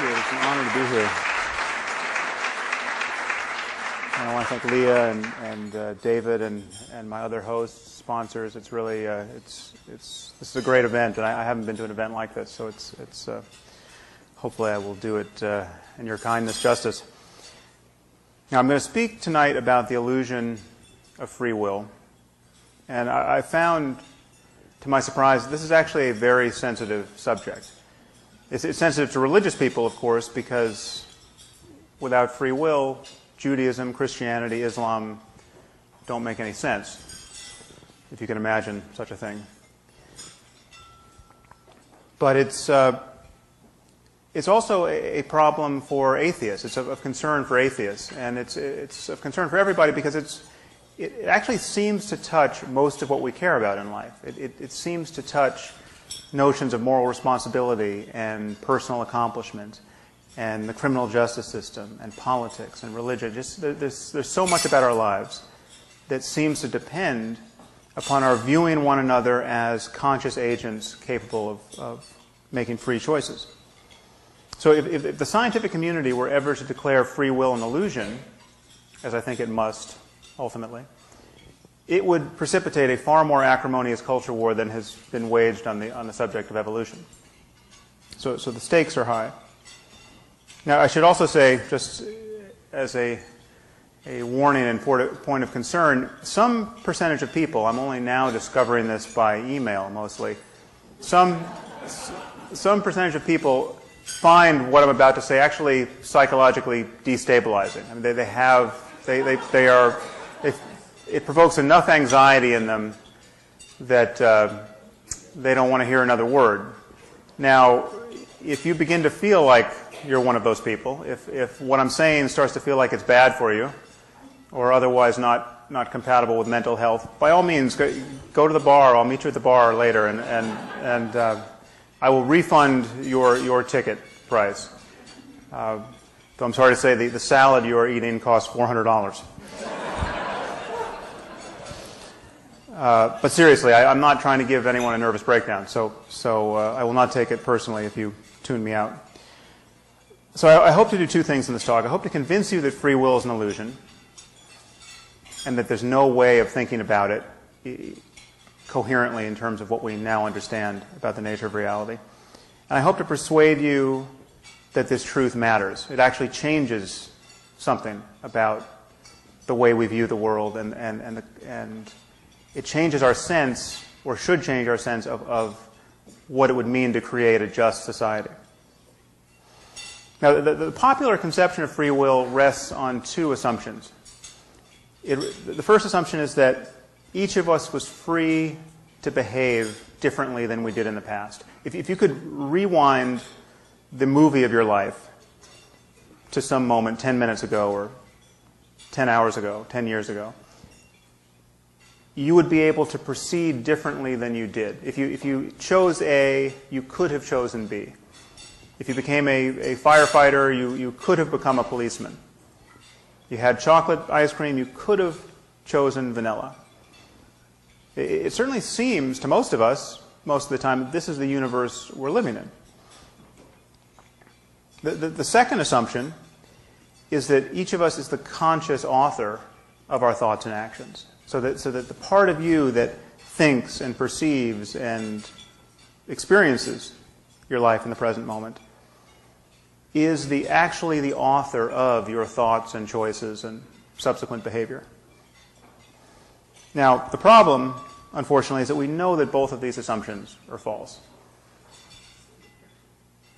It's an honor to be here. And I want to thank Leah and David and my other hosts, sponsors. It's really this is a great event, and I haven't been to an event like this, so it's hopefully I will do it in your kindness justice. Now I'm going to speak tonight about the illusion of free will, and I found, to my surprise, this is actually a very sensitive subject. It's sensitive to religious people, of course, because without free will, Judaism, Christianity, Islam don't make any sense, if you can imagine such a thing. But it's also a problem for atheists. It's of concern for atheists, and it's of concern for everybody because it actually seems to touch most of what we care about in life. It seems to touch notions of moral responsibility and personal accomplishment and the criminal justice system and politics and religion. There's so much about our lives that seems to depend upon our viewing one another as conscious agents capable of making free choices. So if the scientific community were ever to declare free will an illusion, as I think it must ultimately, it would precipitate a far more acrimonious culture war than has been waged on the subject of evolution. So the stakes are high. Now, I should also say, just as a warning and point of concern, some percentage of people, I'm only now discovering this by email mostly, some percentage of people find what I'm about to say actually psychologically destabilizing. I mean, it provokes enough anxiety in them that they don't want to hear another word. Now, if you begin to feel like you're one of those people, if what I'm saying starts to feel like it's bad for you, or otherwise not compatible with mental health, by all means, go to the bar. I'll meet you at the bar later, and I will refund your ticket price. Though I'm sorry to say the salad you are eating costs $400. But seriously, I'm not trying to give anyone a nervous breakdown, so I will not take it personally if you tune me out. So I hope to do two things in this talk. I hope to convince you that free will is an illusion, and that there's no way of thinking about it coherently in terms of what we now understand about the nature of reality. And I hope to persuade you that this truth matters. It actually changes something about the way we view the world, and it changes our sense, or should change our sense, of what it would mean to create a just society. Now, the popular conception of free will rests on two assumptions. The first assumption is that each of us was free to behave differently than we did in the past. If you could rewind the movie of your life to some moment 10 minutes ago, or 10 hours ago, 10 years ago, you would be able to proceed differently than you did. If you chose A, you could have chosen B. If you became a firefighter, you could have become a policeman. You had chocolate ice cream, you could have chosen vanilla. It certainly seems to most of us, most of the time, that this is the universe we're living in. The second assumption is that each of us is the conscious author of our thoughts and actions. So that the part of you that thinks and perceives and experiences your life in the present moment is actually the author of your thoughts and choices and subsequent behavior. Now, the problem, unfortunately, is that we know that both of these assumptions are false.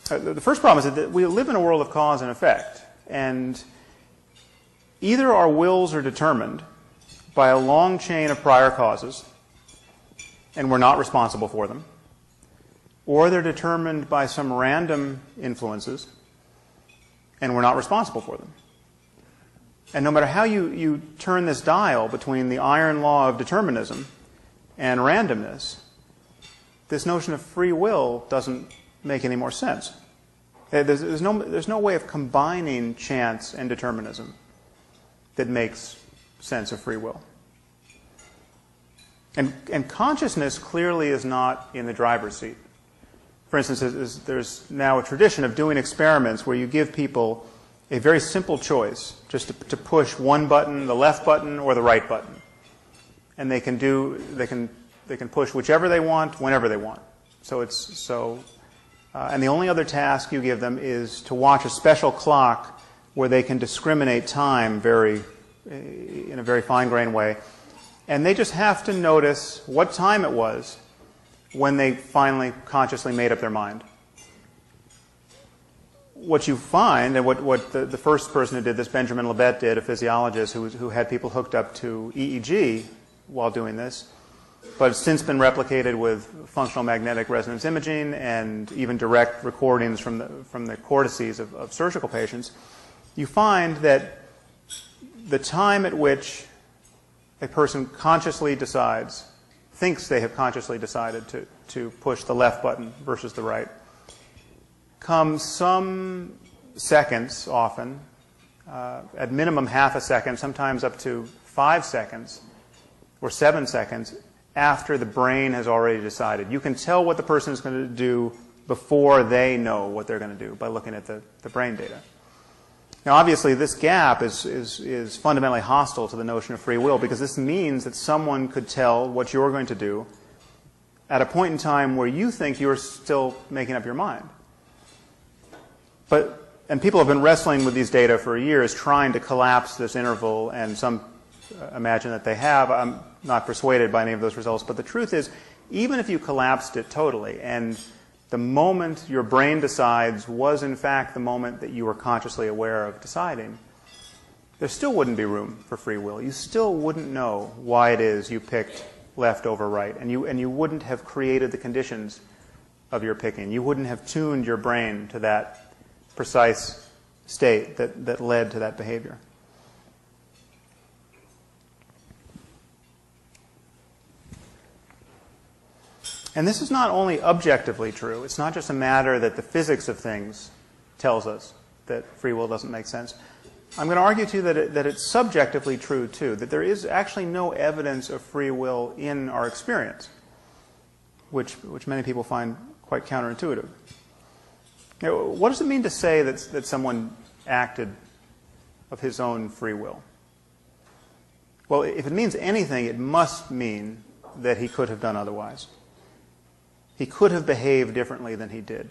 The first problem is that we live in a world of cause and effect, and either our wills are determined by a long chain of prior causes, and we're not responsible for them, or they're determined by some random influences, and we're not responsible for them. And no matter how you turn this dial between the iron law of determinism and randomness, this notion of free will doesn't make any more sense. There's no way of combining chance and determinism that makes sense of free will. And consciousness clearly is not in the driver's seat. For instance, there's now a tradition of doing experiments where you give people a very simple choice, just to push one button, the left button or the right button. And they can push whichever they want, whenever they want. And the only other task you give them is to watch a special clock where they can discriminate time in a very fine-grained way. And they just have to notice what time it was when they finally consciously made up their mind. What you find, and what the first person who did this, Benjamin Libet, did, a physiologist who had people hooked up to EEG while doing this, but it's since been replicated with functional magnetic resonance imaging and even direct recordings from the cortices of surgical patients, you find that the time at which a person consciously thinks they have consciously decided to push the left button versus the right, comes some seconds often, at minimum half a second, sometimes up to 5 seconds or 7 seconds after the brain has already decided. You can tell what the person is going to do before they know what they're going to do by looking at the brain data. Now, obviously, this gap is fundamentally hostile to the notion of free will, because this means that someone could tell what you're going to do at a point in time where you think you're still making up your mind. And people have been wrestling with these data for years, trying to collapse this interval, and some imagine that they have. I'm not persuaded by any of those results, but the truth is, even if you collapsed it totally, and the moment your brain decides was in fact the moment that you were consciously aware of deciding, there still wouldn't be room for free will. You still wouldn't know why it is you picked left over right, and you wouldn't have created the conditions of your picking. You wouldn't have tuned your brain to that precise state that led to that behavior. And this is not only objectively true. It's not just a matter that the physics of things tells us that free will doesn't make sense. I'm going to argue to you that it's subjectively true, too, that there is actually no evidence of free will in our experience, which many people find quite counterintuitive. Now, what does it mean to say that someone acted of his own free will? Well, if it means anything, it must mean that he could have done otherwise. He could have behaved differently than he did.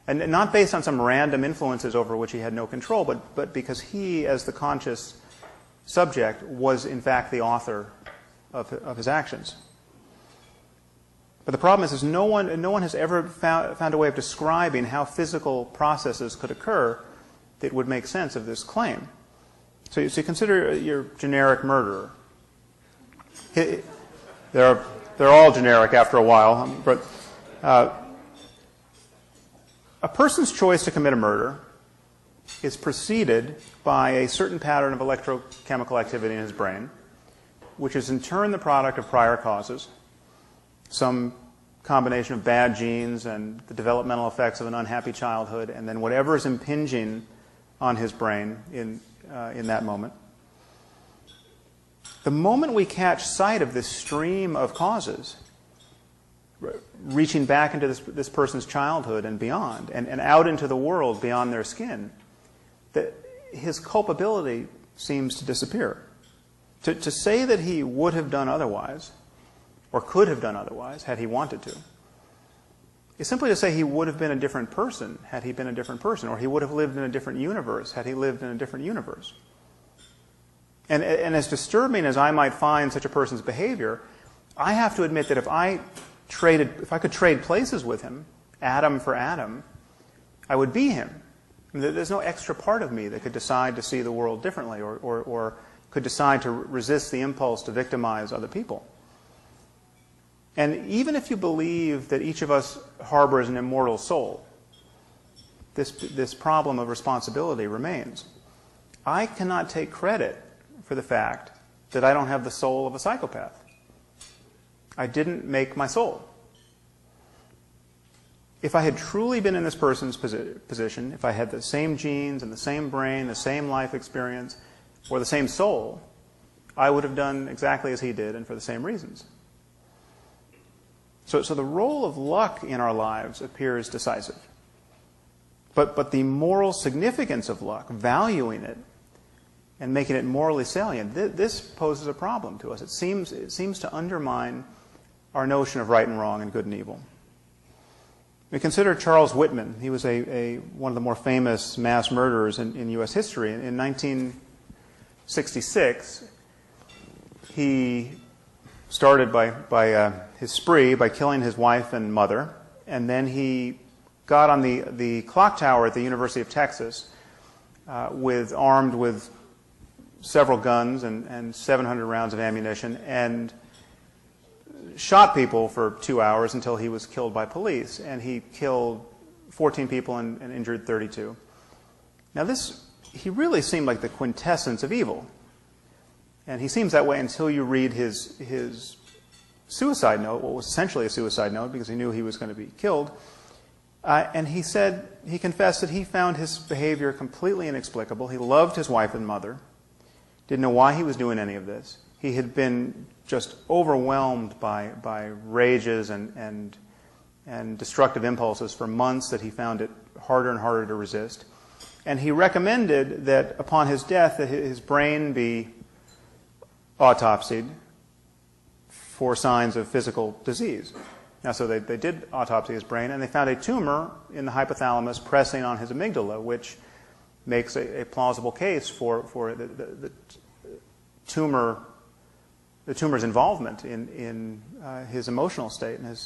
And not based on some random influences over which he had no control, but because he, as the conscious subject, was in fact the author of his actions. But the problem is no one has ever found a way of describing how physical processes could occur that would make sense of this claim. So you consider your generic murderer. They're all generic after a while, but a person's choice to commit a murder is preceded by a certain pattern of electrochemical activity in his brain, which is in turn the product of prior causes, some combination of bad genes and the developmental effects of an unhappy childhood, and then whatever is impinging on his brain in that moment. The moment we catch sight of this stream of causes, reaching back into this person's childhood and beyond, and out into the world beyond their skin, that his culpability seems to disappear. To say that he would have done otherwise, or could have done otherwise, had he wanted to, is simply to say he would have been a different person had he been a different person, or he would have lived in a different universe had he lived in a different universe. And as disturbing as I might find such a person's behavior, I have to admit that if I could trade places with him, atom for atom, I would be him. There's no extra part of me that could decide to see the world differently, or could decide to resist the impulse to victimize other people. And even if you believe that each of us harbors an immortal soul, this problem of responsibility remains. I cannot take credit for the fact that I don't have the soul of a psychopath. I didn't make my soul. if I had truly been in this person's position, if I had the same genes and the same brain, the same life experience, or the same soul, I would have done exactly as he did and for the same reasons. So the role of luck in our lives appears decisive. But the moral significance of luck, valuing it and making it morally salient, this poses a problem to us. It seems to undermine our notion of right and wrong and good and evil. We consider Charles Whitman. He was one of the more famous mass murderers in U.S. history. In 1966, he started by his spree by killing his wife and mother, and then he got on the clock tower at the University of Texas armed with several guns and 700 rounds of ammunition, and shot people for 2 hours until he was killed by police. And he killed 14 people and injured 32. Now he really seemed like the quintessence of evil. And he seems that way until you read his suicide note, what was essentially a suicide note because he knew he was going to be killed. And he confessed that he found his behavior completely inexplicable. He loved his wife and mother, didn't know why he was doing any of this. He had been just overwhelmed by rages and destructive impulses for months that he found it harder and harder to resist. And he recommended that upon his death that his brain be autopsied for signs of physical disease. Now, so they did autopsy his brain, and they found a tumor in the hypothalamus pressing on his amygdala, which makes a plausible case for the tumor's involvement in his emotional state and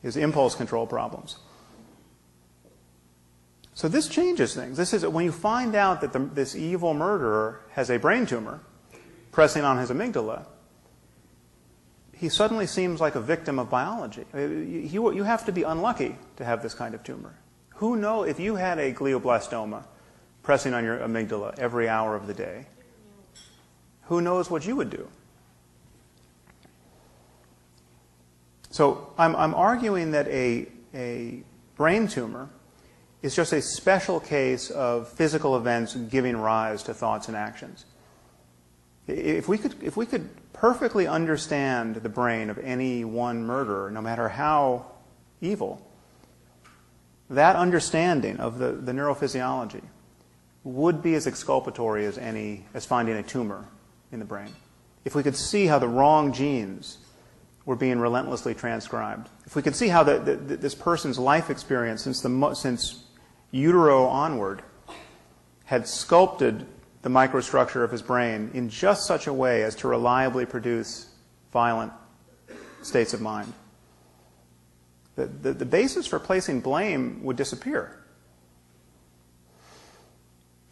his impulse control problems. So this changes things. This is when you find out that this evil murderer has a brain tumor pressing on his amygdala, he suddenly seems like a victim of biology. You have to be unlucky to have this kind of tumor. Who knows, if you had a glioblastoma pressing on your amygdala every hour of the day, who knows what you would do? So I'm arguing that a brain tumor is just a special case of physical events giving rise to thoughts and actions. If we could perfectly understand the brain of any one murderer, no matter how evil, that understanding of the neurophysiology would be as exculpatory as finding a tumor in the brain. If we could see how the wrong genes were being relentlessly transcribed, if we could see how this person's life experience since utero onward had sculpted the microstructure of his brain in just such a way as to reliably produce violent states of mind, the basis for placing blame would disappear.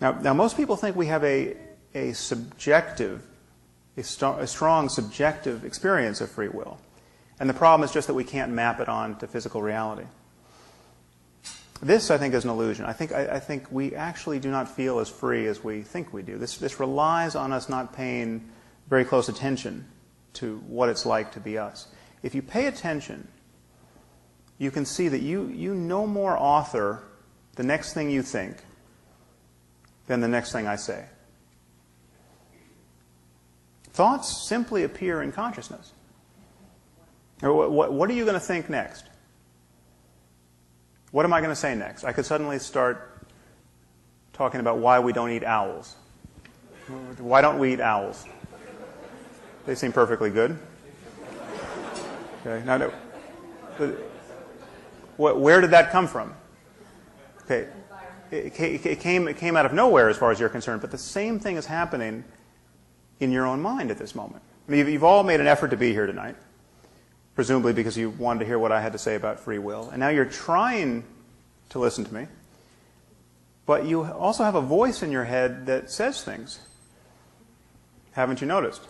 Now most people think we have a strong subjective experience of free will. And the problem is just that we can't map it on to physical reality. This, I think, is an illusion. I think we actually do not feel as free as we think we do. This relies on us not paying very close attention to what it's like to be us. If you pay attention, you can see that you no more author the next thing you think than the next thing I say. Thoughts simply appear in consciousness. What are you going to think next? What am I going to say next? I could suddenly start talking about why we don't eat owls. Why don't we eat owls? They seem perfectly good. Okay. Now, where did that come from? Okay. It came out of nowhere as far as you're concerned, but the same thing is happening in your own mind at this moment. I mean, you've all made an effort to be here tonight, presumably because you wanted to hear what I had to say about free will. And now you're trying to listen to me, but you also have a voice in your head that says things. Haven't you noticed?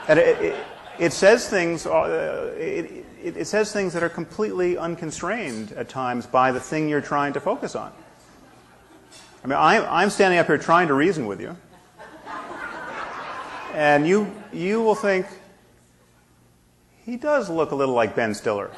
And it says things. It says things that are completely unconstrained at times by the thing you're trying to focus on. I mean, I'm standing up here trying to reason with you, and you will think, He does look a little like Ben Stiller.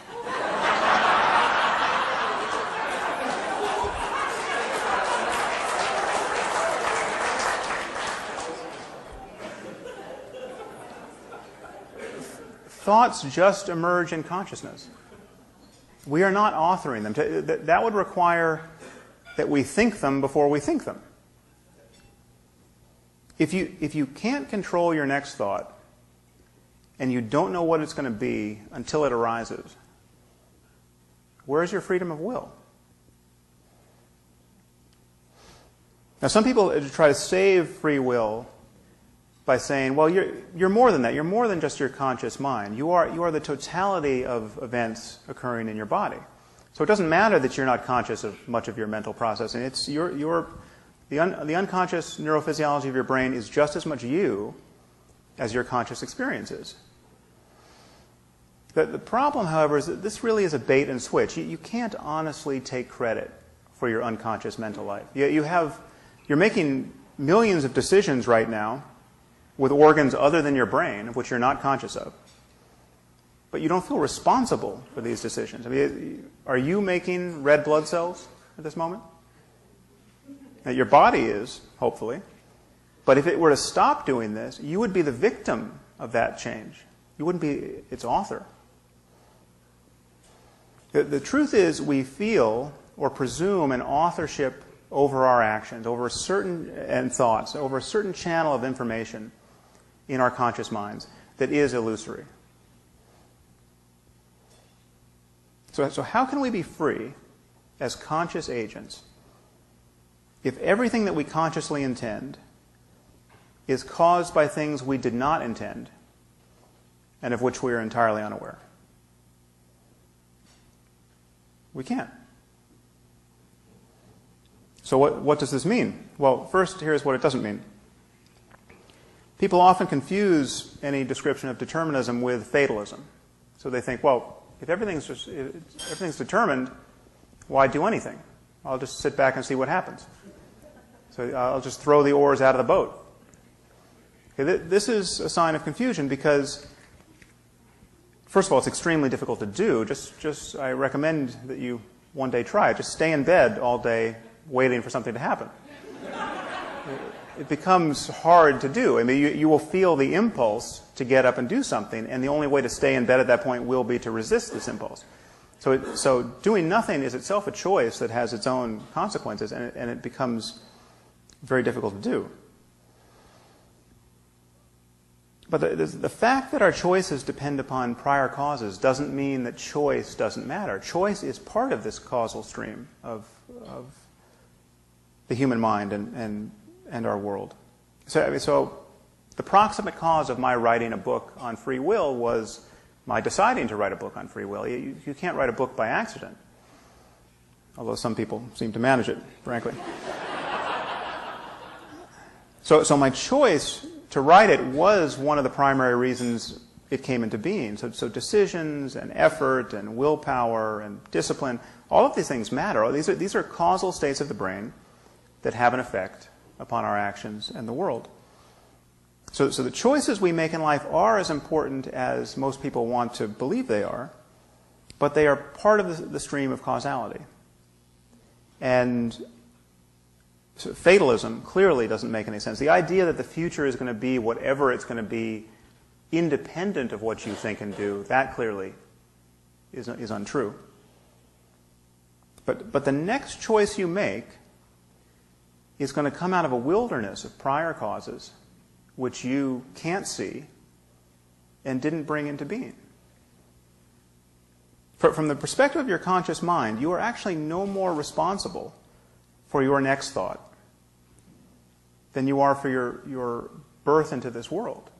Thoughts just emerge in consciousness. We are not authoring them. That would require that we think them before we think them. If you can't control your next thought, and you don't know what it's going to be until it arises, where's your freedom of will? Now, some people try to save free will by saying, well, you're more than that. You're more than just your conscious mind. You are the totality of events occurring in your body. So it doesn't matter that you're not conscious of much of your mental processing. It's the unconscious neurophysiology of your brain is just as much you as your conscious experience is. The problem, however, is that this really is a bait and switch. You can't honestly take credit for your unconscious mental life. You're making millions of decisions right now with organs other than your brain, of which you're not conscious of. But you don't feel responsible for these decisions. I mean, are you making red blood cells at this moment? Now, your body is, hopefully. But if it were to stop doing this, you would be the victim of that change. You wouldn't be its author. The truth is, we feel or presume an authorship over our actions, over and thoughts, over a certain channel of information in our conscious minds that is illusory. So how can we be free as conscious agents if everything that we consciously intend is caused by things we did not intend and of which we are entirely unaware? We can't. So what does this mean? Well, first, here's what it doesn't mean. People often confuse any description of determinism with fatalism. So they think, well, if everything's determined, why do anything? I'll just sit back and see what happens. So I'll just throw the oars out of the boat. Okay, this is a sign of confusion because, first of all, it's extremely difficult to do. Just I recommend that you one day try it. Just stay in bed all day waiting for something to happen. It becomes hard to do. I mean, you will feel the impulse to get up and do something, and the only way to stay in bed at that point will be to resist this impulse. So doing nothing is itself a choice that has its own consequences, and it becomes very difficult to do. But the fact that our choices depend upon prior causes doesn't mean that choice doesn't matter. Choice is part of this causal stream of the human mind and our world. So the proximate cause of my writing a book on free will was my deciding to write a book on free will. You can't write a book by accident, although some people seem to manage it, frankly. So my choice to write it was one of the primary reasons it came into being. So decisions and effort and willpower and discipline, all of these things matter. These are causal states of the brain that have an effect upon our actions and the world. So the choices we make in life are as important as most people want to believe they are, but they are part of the stream of causality. And so fatalism clearly doesn't make any sense. The idea that the future is going to be whatever it's going to be, independent of what you think and do, that clearly is untrue. But the next choice you make is going to come out of a wilderness of prior causes which you can't see and didn't bring into being. From the perspective of your conscious mind, you are actually no more responsible for your next thought than you are for your birth into this world.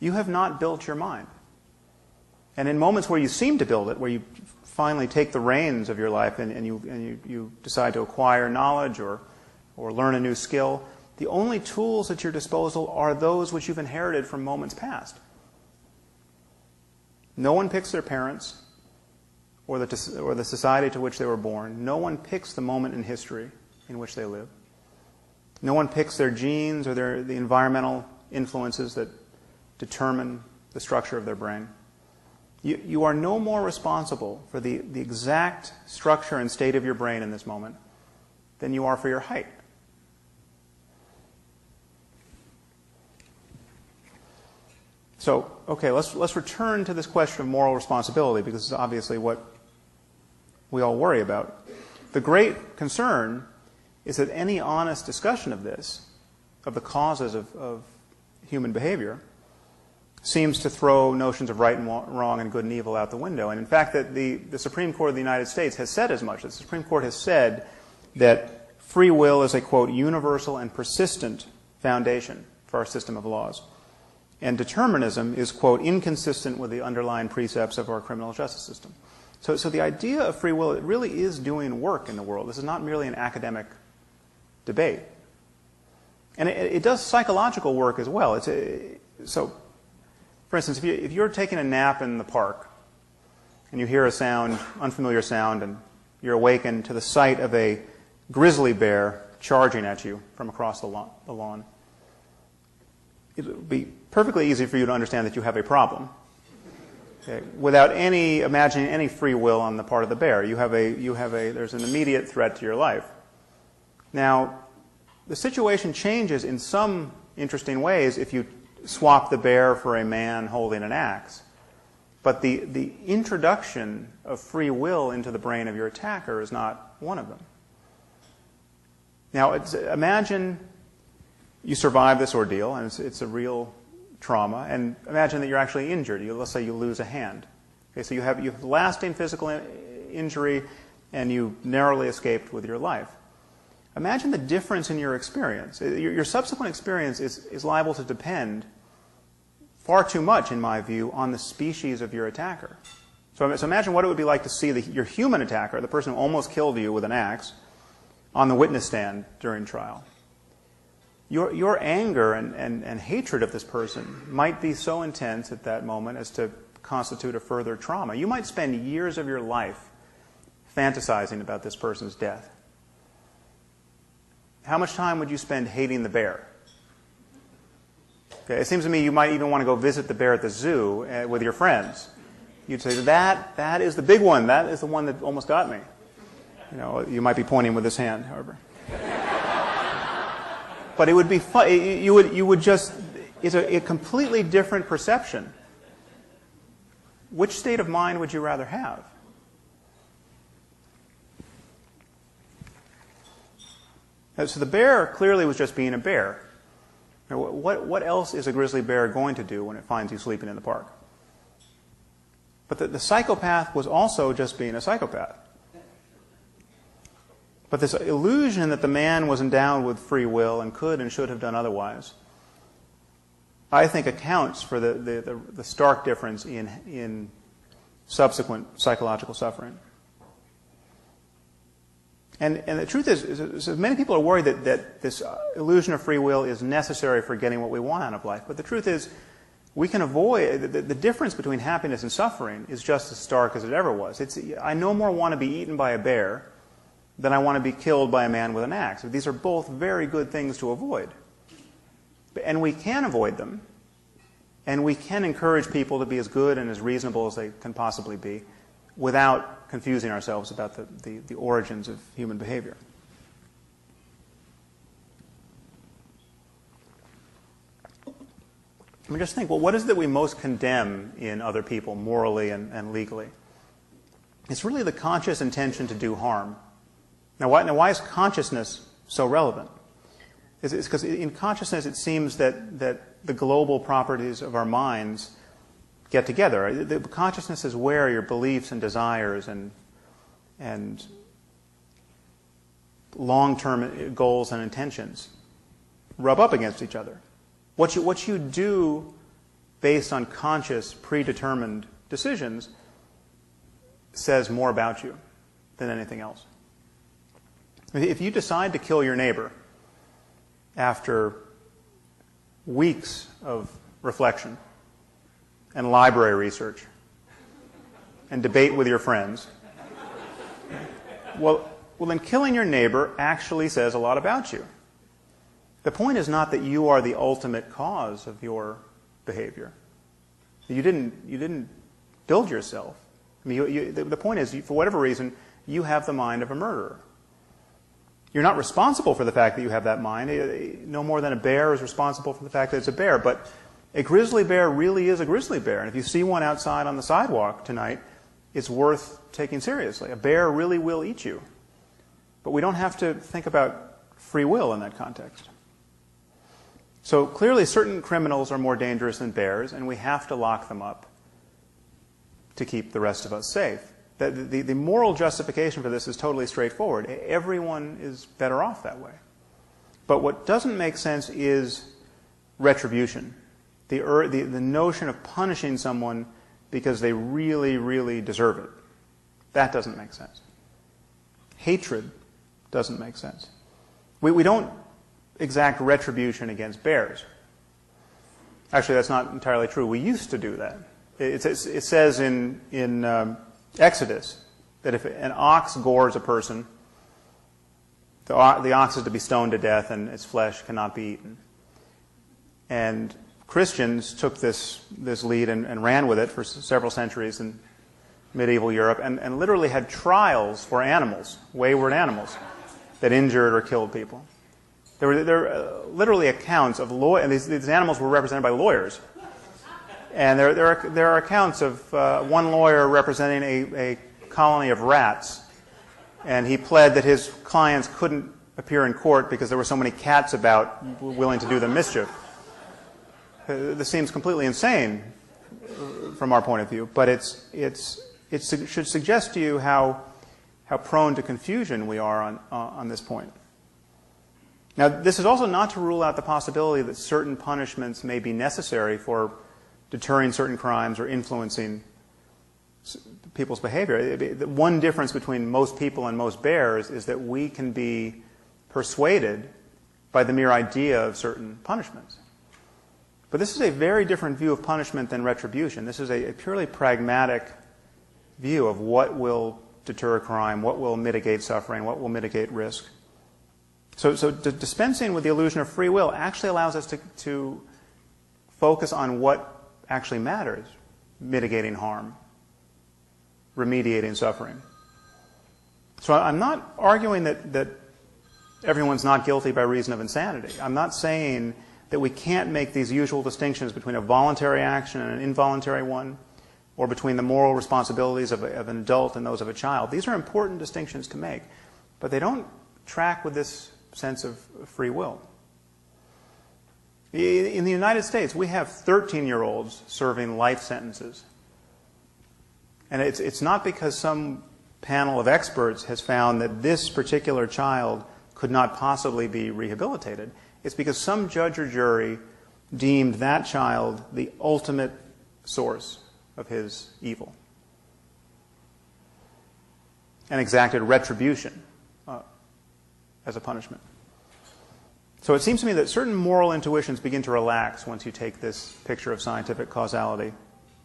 You have not built your mind. And in moments where you seem to build it, where you finally take the reins of your life and you decide to acquire knowledge or learn a new skill, the only tools at your disposal are those which you've inherited from moments past. No one picks their parents or the society to which they were born. No one picks the moment in history in which they live. No one picks their genes or the environmental influences that determine the structure of their brain. You are no more responsible for the exact structure and state of your brain in this moment than you are for your height. So, okay, let's return to this question of moral responsibility, because it's obviously what we all worry about. The great concern is that any honest discussion of this, of the causes of human behavior, seems to throw notions of right and wrong and good and evil out the window. And in fact, that the Supreme Court of the United States has said as much. The Supreme Court has said that free will is a, quote, universal and persistent foundation for our system of laws. And determinism is, quote, inconsistent with the underlying precepts of our criminal justice system. So the idea of free will, it really is doing work in the world. This is not merely an academic debate. And it does psychological work as well. So, for instance, if you're taking a nap in the park and you hear a sound, unfamiliar sound, and you're awakened to the sight of a grizzly bear charging at you from across the lawn, it would be perfectly easy for you to understand that you have a problem, okay, without imagining any free will on the part of the bear. There's an immediate threat to your life. Now, the situation changes in some interesting ways if you swap the bear for a man holding an axe. But the introduction of free will into the brain of your attacker is not one of them. Now, imagine you survive this ordeal, and it's a real trauma, and imagine that you're actually injured. Let's say you lose a hand. Okay, so you have lasting physical injury, and you narrowly escaped with your life. Imagine the difference in your experience. Your subsequent experience is liable to depend far too much, in my view, on the species of your attacker. So imagine what it would be like to see your human attacker, the person who almost killed you with an axe, on the witness stand during trial. Your anger and hatred of this person might be so intense at that moment as to constitute a further trauma. You might spend years of your life fantasizing about this person's death. How much time would you spend hating the bear? Okay, it seems to me you might even want to go visit the bear at the zoo with your friends. You'd say, that is the big one. That is the one that almost got me. You might be pointing with this hand, however. But it would be fun. You would just, it's a completely different perception. Which state of mind would you rather have? So the bear clearly was just being a bear. Now, what else is a grizzly bear going to do when it finds you sleeping in the park? But the psychopath was also just being a psychopath. But this illusion that the man was endowed with free will and could and should have done otherwise, I think accounts for the stark difference in subsequent psychological suffering. And the truth is many people are worried that this illusion of free will is necessary for getting what we want out of life. But the truth is, we can avoid, the difference between happiness and suffering is just as stark as it ever was. I no more want to be eaten by a bear than I want to be killed by a man with an axe. These are both very good things to avoid. And we can avoid them. And we can encourage people to be as good and as reasonable as they can possibly be without confusing ourselves about the origins of human behavior. I mean, just think, well, what is it that we most condemn in other people morally and legally? It's really the conscious intention to do harm. Now, why is consciousness so relevant? It's because in consciousness it seems that the global properties of our minds get together. The consciousness is where your beliefs and desires and long-term goals and intentions rub up against each other. What you do based on conscious, predetermined decisions says more about you than anything else. If you decide to kill your neighbor after weeks of reflection and library research and debate with your friends, well, then killing your neighbor actually says a lot about you. The point is not that you are the ultimate cause of your behavior. You didn't build yourself. I mean, the point is, for whatever reason, you have the mind of a murderer. You're not responsible for the fact that you have that mind, no more than a bear is responsible for the fact that it's a bear. But a grizzly bear really is a grizzly bear. And if you see one outside on the sidewalk tonight, it's worth taking seriously. A bear really will eat you. But we don't have to think about free will in that context. So clearly certain criminals are more dangerous than bears, and we have to lock them up to keep the rest of us safe. The moral justification for this is totally straightforward. Everyone is better off that way. But what doesn't make sense is retribution. The notion of punishing someone because they really, really deserve it. That doesn't make sense. Hatred doesn't make sense. We don't exact retribution against bears. Actually, that's not entirely true. We used to do that. It says in Exodus that if an ox gores a person, the ox is to be stoned to death and its flesh cannot be eaten. And Christians took this lead and ran with it for several centuries in medieval Europe and literally had trials for animals, wayward animals, that injured or killed people. There were literally accounts of and these animals were represented by lawyers. And there are accounts of one lawyer representing a colony of rats, and he pled that his clients couldn't appear in court because there were so many cats about willing to do them mischief. This seems completely insane from our point of view, but it should suggest to you how prone to confusion we are on this point. Now, this is also not to rule out the possibility that certain punishments may be necessary for deterring certain crimes or influencing people's behavior. The one difference between most people and most bears is that we can be persuaded by the mere idea of certain punishments. But this is a very different view of punishment than retribution. This is a purely pragmatic view of what will deter crime, what will mitigate suffering, what will mitigate risk. So dispensing with the illusion of free will actually allows us to focus on what actually matters: mitigating harm, remediating suffering. So I'm not arguing that everyone's not guilty by reason of insanity. I'm not saying that we can't make these usual distinctions between a voluntary action and an involuntary one, or between the moral responsibilities of an adult and those of a child. These are important distinctions to make, but they don't track with this sense of free will. In the United States, we have 13-year-olds serving life sentences. And it's not because some panel of experts has found that this particular child could not possibly be rehabilitated. It's because some judge or jury deemed that child the ultimate source of his evil and exacted retribution as a punishment. So it seems to me that certain moral intuitions begin to relax once you take this picture of scientific causality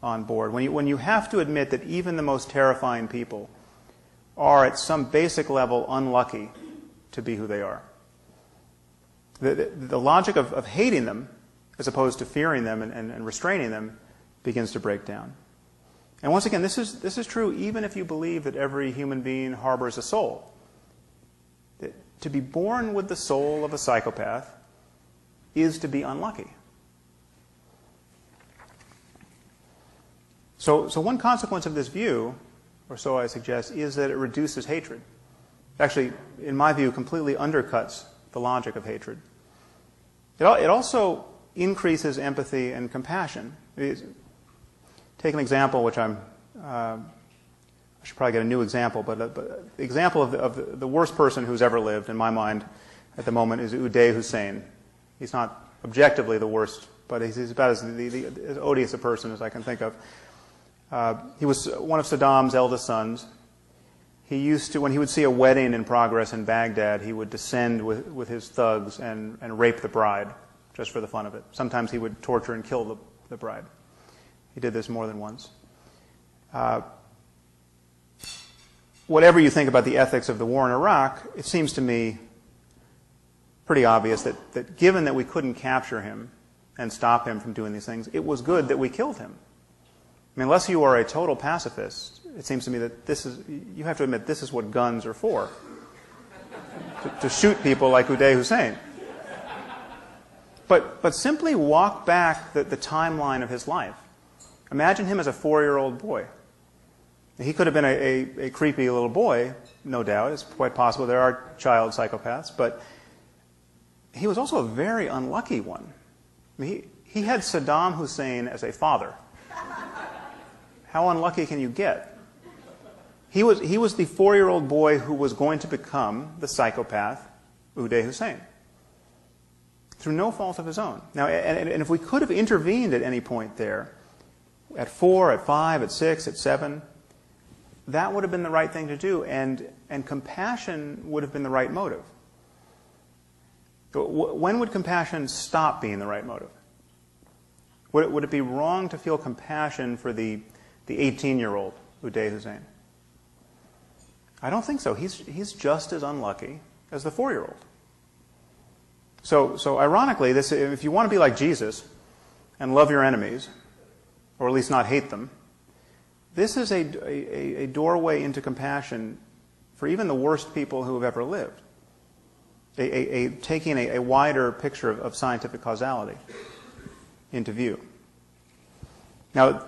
on board. When you have to admit that even the most terrifying people are at some basic level unlucky to be who they are. The logic of hating them as opposed to fearing them and restraining them begins to break down. And once again, this is true even if you believe that every human being harbors a soul. To be born with the soul of a psychopath is to be unlucky. So one consequence of this view, or so I suggest, is that it reduces hatred. Actually, in my view, completely undercuts the logic of hatred. It also increases empathy and compassion. Take an example, which I should probably get a new example, but the example of the worst person who's ever lived, in my mind, at the moment, is Uday Hussein. He's not objectively the worst, but he's about as odious a person as I can think of. He was one of Saddam's eldest sons. He used to, when he would see a wedding in progress in Baghdad, he would descend with his thugs and rape the bride, just for the fun of it. Sometimes he would torture and kill the bride. He did this more than once. Whatever you think about the ethics of the war in Iraq, it seems to me pretty obvious that given that we couldn't capture him and stop him from doing these things, it was good that we killed him. mean, unless you are a total pacifist, it seems to me that you have to admit this is what guns are for. To shoot people like Uday Hussein. But simply walk back the timeline of his life. Imagine him as a 4-year-old boy. He could have been a creepy little boy, no doubt. It's quite possible there are child psychopaths, but he was also a very unlucky one. I mean, he had Saddam Hussein as a father. How unlucky can you get? He was the 4-year-old boy who was going to become the psychopath Uday Hussein, through no fault of his own. Now, and if we could have intervened at any point there, at 4, at 5, at 6, at 7, that would have been the right thing to do, and compassion would have been the right motive. When would compassion stop being the right motive? Would it be wrong to feel compassion for the 18-year-old Uday Hussein? I don't think so. He's just as unlucky as the 4-year-old. So ironically, if you want to be like Jesus and love your enemies, or at least not hate them, this is a doorway into compassion for even the worst people who have ever lived. Taking a wider picture of scientific causality into view. Now,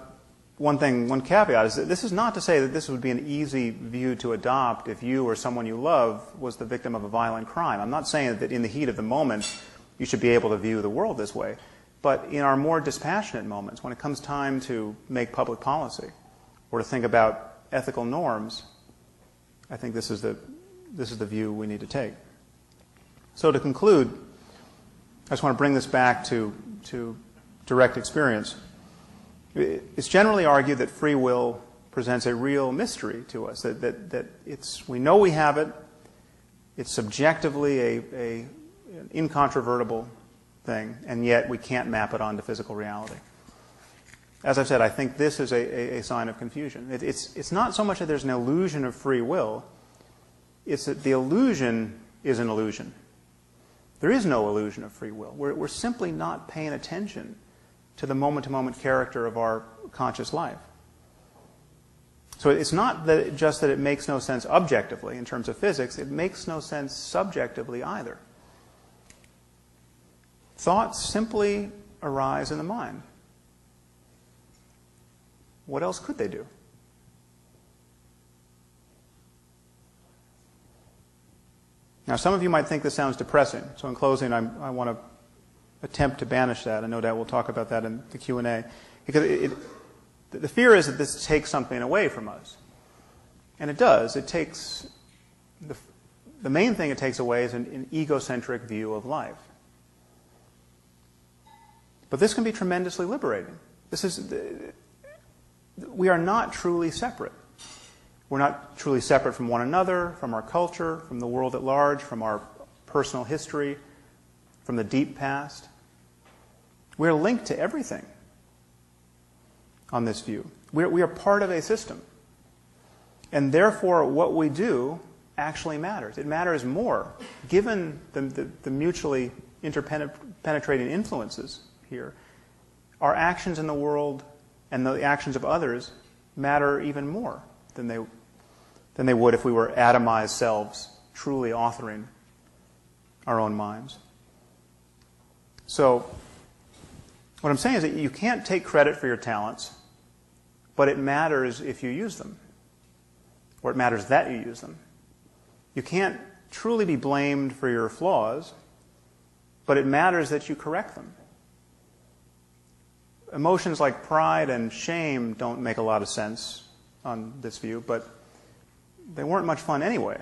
one caveat is that this is not to say that this would be an easy view to adopt if you or someone you love was the victim of a violent crime. I'm not saying that in the heat of the moment you should be able to view the world this way, but in our more dispassionate moments, when it comes time to make public policy or to think about ethical norms, I think this is the view we need to take. So to conclude, I just want to bring this back to direct experience. It's generally argued that free will presents a real mystery to us, that we know we have it, it's subjectively an incontrovertible thing, and yet we can't map it onto physical reality. As I've said, I think this is a sign of confusion. It's not so much that there's an illusion of free will, it's that the illusion is an illusion. There is no illusion of free will. We're simply not paying attention to the moment-to-moment character of our conscious life. So it's not just that it makes no sense objectively in terms of physics, it makes no sense subjectively either. Thoughts simply arise in the mind. What else could they do? Now, some of you might think this sounds depressing, so in closing, I want to attempt to banish that, and no doubt we'll talk about that in the Q&A. Because the fear is that this takes something away from us. And it does. It takes, the main thing it takes away is an egocentric view of life. But this can be tremendously liberating. We are not truly separate. We're not truly separate from one another, from our culture, from the world at large, from our personal history, from the deep past. We're linked to everything on this view. We are part of a system. And therefore, what we do actually matters. It matters more, given the mutually interpenetrating influences here. Our actions in the world and the actions of others matter even more than they would if we were atomized selves truly authoring our own minds. So what I'm saying is that you can't take credit for your talents, but it matters if you use them, or it matters that you use them. You can't truly be blamed for your flaws, but it matters that you correct them. Emotions like pride and shame don't make a lot of sense on this view, but they weren't much fun anyway.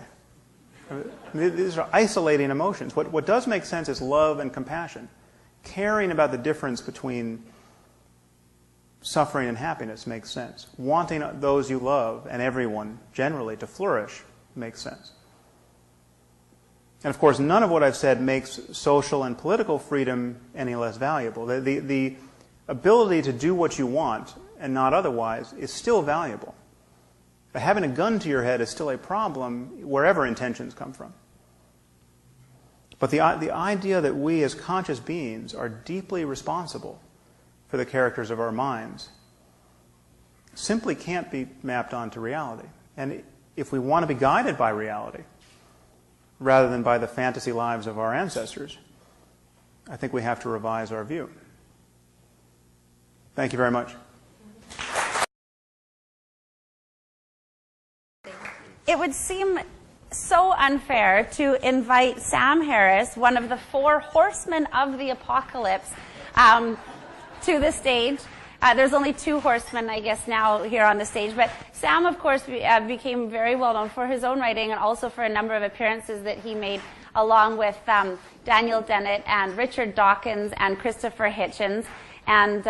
These are isolating emotions. What does make sense is love and compassion. Caring about the difference between suffering and happiness makes sense. Wanting those you love and everyone generally to flourish makes sense. And of course, none of what I've said makes social and political freedom any less valuable. The ability to do what you want and not otherwise is still valuable. But having a gun to your head is still a problem wherever intentions come from. But the idea that we as conscious beings are deeply responsible for the characters of our minds simply can't be mapped onto reality. And if we want to be guided by reality, rather than by the fantasy lives of our ancestors, I think we have to revise our view. Thank you very much. It would seem so unfair to invite Sam Harris, one of the 4 horsemen of the apocalypse, to the stage. There's only 2 horsemen, I guess, now here on the stage. But Sam, of course, became very well known for his own writing and also for a number of appearances that he made along with Daniel Dennett and Richard Dawkins and Christopher Hitchens. And,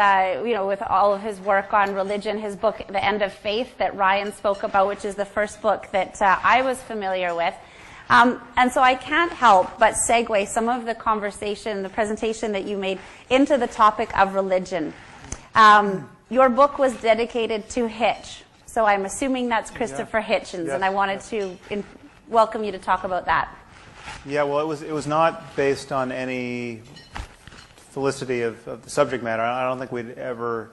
with all of his work on religion, his book, The End of Faith, that Ryan spoke about, which is the first book that I was familiar with. And so I can't help but segue some of the conversation, the presentation that you made, into the topic of religion. Your book was dedicated to Hitch, so I'm assuming that's Christopher Hitchens, and I wanted to welcome you to talk about that. Yeah, well, it was not based on any felicity of the subject matter. I don't think we'd ever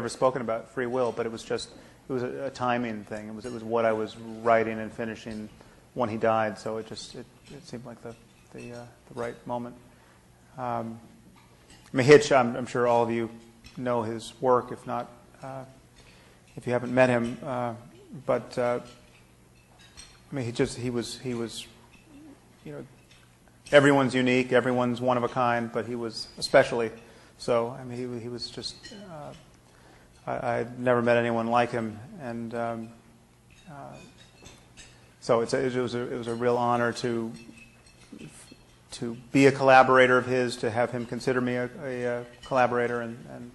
spoken about free will, but it was a timing thing. It was what I was writing and finishing when he died, so it seemed like the right moment. Hitch, I'm sure all of you know his work, if not, if you haven't met him, but he was, everyone's unique, everyone's one of a kind, but he was especially so. He was just, I'd never met anyone like him, and so it was a real honor to be a collaborator of his, to have him consider me a collaborator, and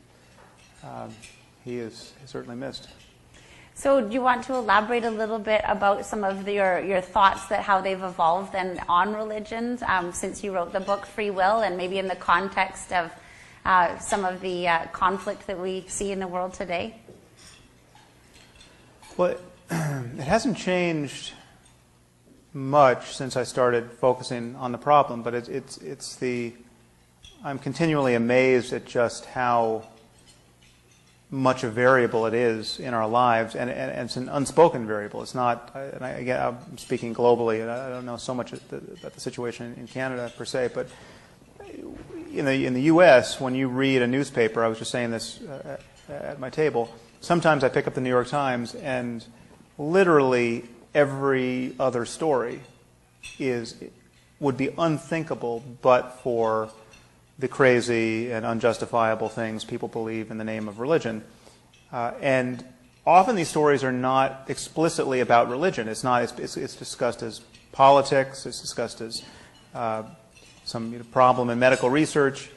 he is certainly missed. So do you want to elaborate a little bit about some of your thoughts, that how they've evolved and on religions since you wrote the book Free Will, and maybe in the context of some of the conflict that we see in the world today? Well, it hasn't changed much since I started focusing on the problem, but I'm continually amazed at just how much a variable it is in our lives, and it's an unspoken variable. It's not, and again, I'm speaking globally, and I don't know so much about the situation in Canada per se, but in the U.S., when you read a newspaper, I was just saying this at my table, sometimes I pick up the New York Times, and literally every other story would be unthinkable but for the crazy and unjustifiable things people believe in the name of religion. And often these stories are not explicitly about religion. It's discussed as politics. It's discussed as some problem in medical research.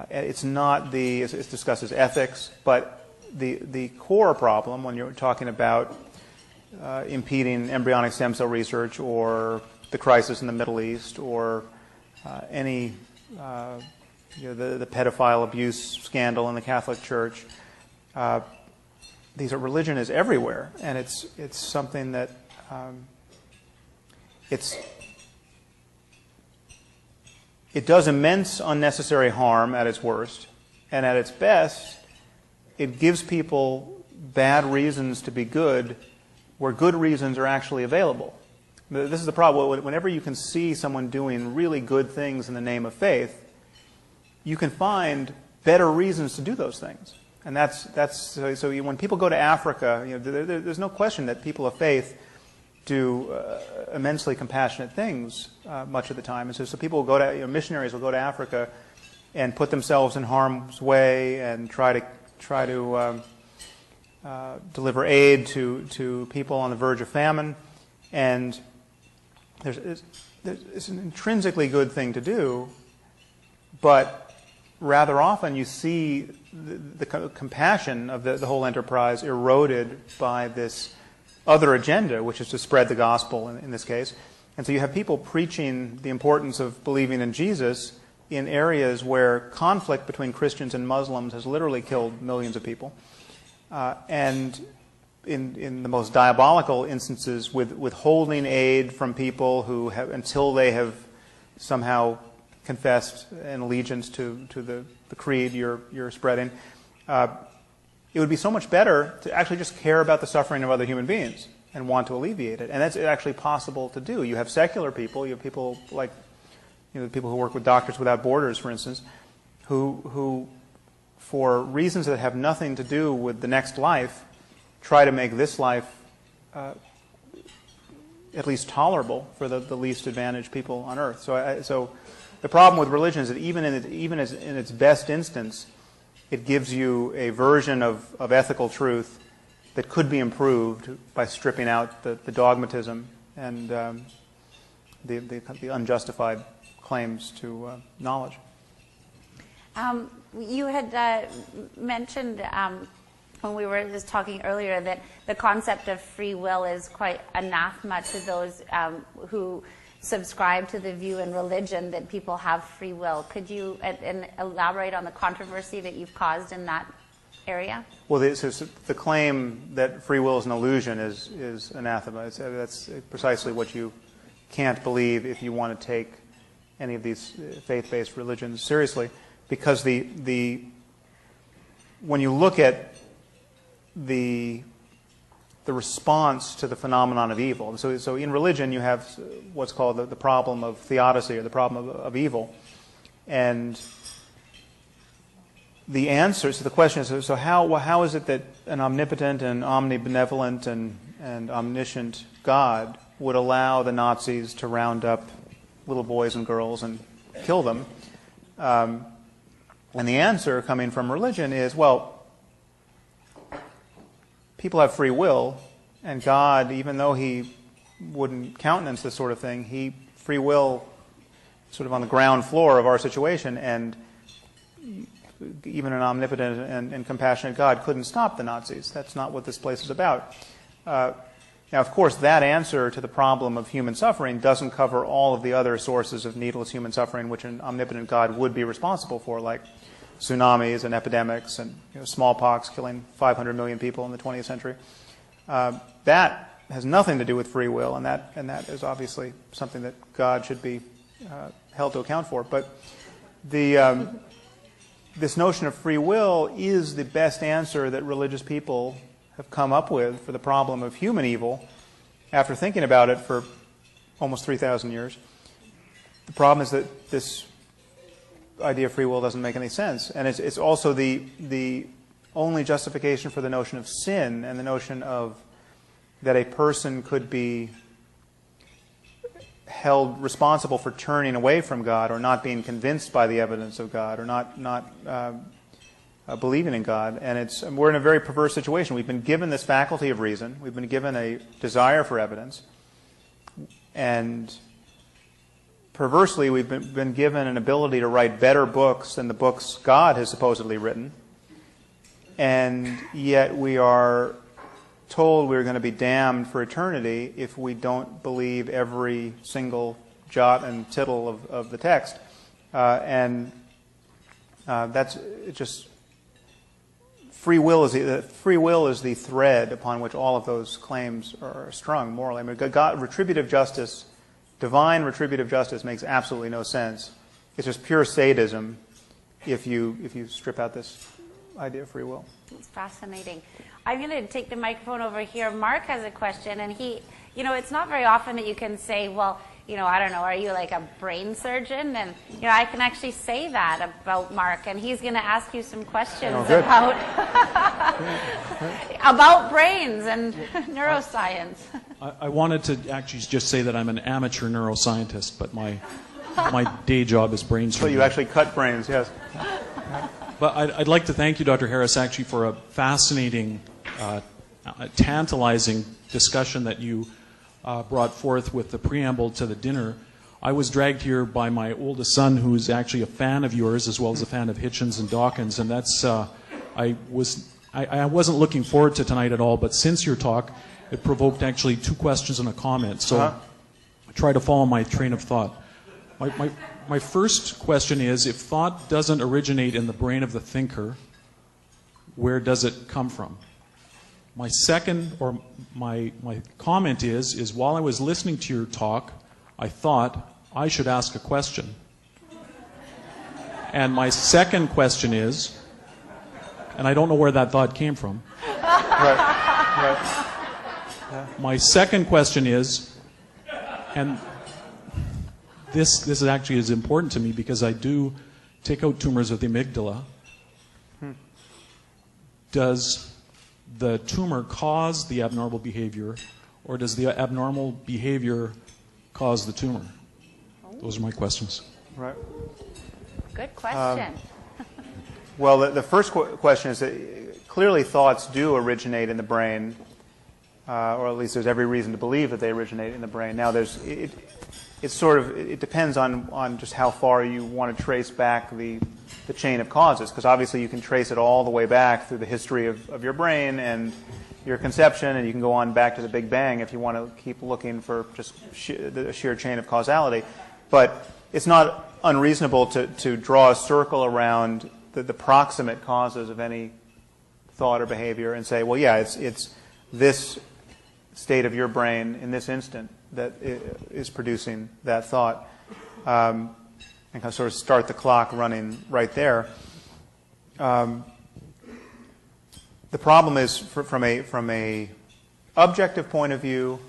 It's discussed as ethics. But the core problem, when you're talking about impeding embryonic stem cell research, or the crisis in the Middle East, or any the pedophile abuse scandal in the Catholic Church, religion is everywhere, and it's something that it does immense unnecessary harm at its worst, and at its best, it gives people bad reasons to be good where good reasons are actually available. This is the problem. Whenever you can see someone doing really good things in the name of faith, you can find better reasons to do those things. And so when people go to Africa, there's no question that people of faith do immensely compassionate things much of the time. And so people will go to, missionaries will go to Africa and put themselves in harm's way and try to deliver aid to people on the verge of famine. And it's an intrinsically good thing to do, but rather often you see the compassion of the whole enterprise eroded by this other agenda, which is to spread the gospel in this case. And so you have people preaching the importance of believing in Jesus in areas where conflict between Christians and Muslims has literally killed millions of people. And in the most diabolical instances, withholding aid from people who have, until they have somehow confessed an allegiance to the creed you're spreading. it would be so much better to actually just care about the suffering of other human beings and want to alleviate it. And that's actually possible to do. You have secular people, you have people like, the people who work with Doctors Without Borders, for instance, who for reasons that have nothing to do with the next life, try to make this life at least tolerable for the least advantaged people on earth. So the problem with religion is that even in its best instance, it gives you a version of ethical truth that could be improved by stripping out the dogmatism and the unjustified claims to knowledge. You had mentioned when we were just talking earlier that the concept of free will is quite anathema to those who subscribe to the view in religion that people have free will. Could you elaborate on the controversy that you've caused in that area? Well, the claim that free will is an illusion is anathema. That's precisely what you can't believe if you want to take any of these faith-based religions seriously, because when you look at the response to the phenomenon of evil. So in religion you have what's called the problem of theodicy, or the problem of evil. And the answer to the question is, so how is it that an omnipotent and omnibenevolent and omniscient God would allow the Nazis to round up little boys and girls and kill them? And the answer coming from religion is, well, people have free will, and God, even though He wouldn't countenance this sort of thing, free will sort of on the ground floor of our situation, and even an omnipotent and compassionate God couldn't stop the Nazis. That's not what this place is about. Now, of course, that answer to the problem of human suffering doesn't cover all of the other sources of needless human suffering which an omnipotent God would be responsible for, like tsunamis and epidemics and smallpox killing 500 million people in the 20th century. That has nothing to do with free will, and that is obviously something that God should be held to account for. But this notion of free will is the best answer that religious people have come up with for the problem of human evil after thinking about it for almost 3,000 years. The problem is that this idea of free will doesn't make any sense. And it's also the only justification for the notion of sin and the notion of that a person could be held responsible for turning away from God or not being convinced by the evidence of God or not believing in God. And we're in a very perverse situation. We've been given this faculty of reason. We've been given a desire for evidence. And perversely, we've been given an ability to write better books than the books God has supposedly written. And yet we are told we're going to be damned for eternity if we don't believe every single jot and tittle of the text. That's just... Free will is the thread upon which all of those claims are strung morally. I mean, retributive justice, divine retributive justice, makes absolutely no sense. It's just pure sadism if you strip out this idea of free will. It's fascinating. I'm going to take the microphone over here. Mark has a question, and it's not very often that you can say, well, I don't know, are you like a brain surgeon? And, I can actually say that about Mark, and he's going to ask you some questions about brains and neuroscience. I wanted to actually just say that I'm an amateur neuroscientist, but my day job is brain surgery. So you actually cut brains, yes. But I'd like to thank you, Dr. Harris, actually for a fascinating, tantalizing discussion that you brought forth with the preamble to the dinner. I was dragged here by my oldest son, who's actually a fan of yours, as well as a fan of Hitchens and Dawkins, and that's I wasn't looking forward to tonight at all, but since your talk, it provoked actually 2 questions and a comment. So try to follow my train of thought. My first question is, if thought doesn't originate in the brain of the thinker, where does it come from? My second, or my comment is while I was listening to your talk, I thought I should ask a question. And my second question is, And I don't know where that thought came from. Right. My second question is, and this actually is important to me because I do take out tumors of the amygdala. Does the tumor cause the abnormal behavior, or does the abnormal behavior cause the tumor? Those are my questions. Right. Good question. Well, the first question is that clearly thoughts do originate in the brain, or at least there's every reason to believe that they originate in the brain. Now, it depends on just how far you want to trace back the chain of causes, because obviously you can trace it all the way back through the history of your brain and your conception, and you can go on back to the Big Bang if you want to keep looking for just the sheer chain of causality. But it's not unreasonable to draw a circle around the proximate causes of any thought or behavior and say, well, yeah, it's this state of your brain in this instant that is producing that thought, and kind of sort of start the clock running right there. The problem is, from a objective point of view,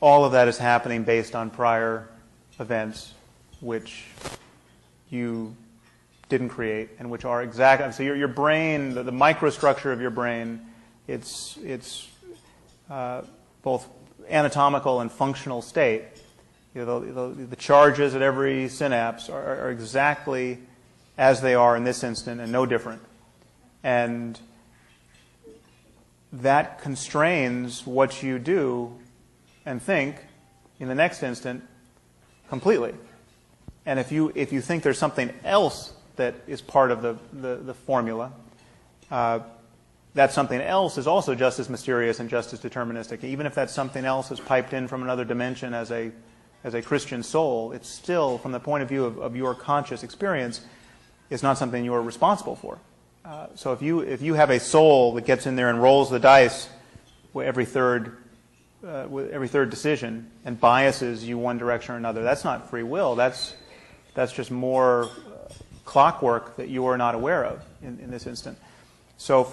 all of that is happening based on prior events, which you didn't create, and which are exact. So your brain, the microstructure of your brain, it's both anatomical and functional state. You know, the charges at every synapse are exactly as they are in this instant and no different. And that constrains what you do and think in the next instant completely. And if you think there's something else that is part of the formula, that something else is also just as mysterious and just as deterministic. Even if that something else is piped in from another dimension as a Christian soul, it's still, from the point of view of your conscious experience, is not something you are responsible for. So if you have a soul that gets in there and rolls the dice with every third decision and biases you one direction or another, that's not free will. That's just more clockwork that you are not aware of in this instant. So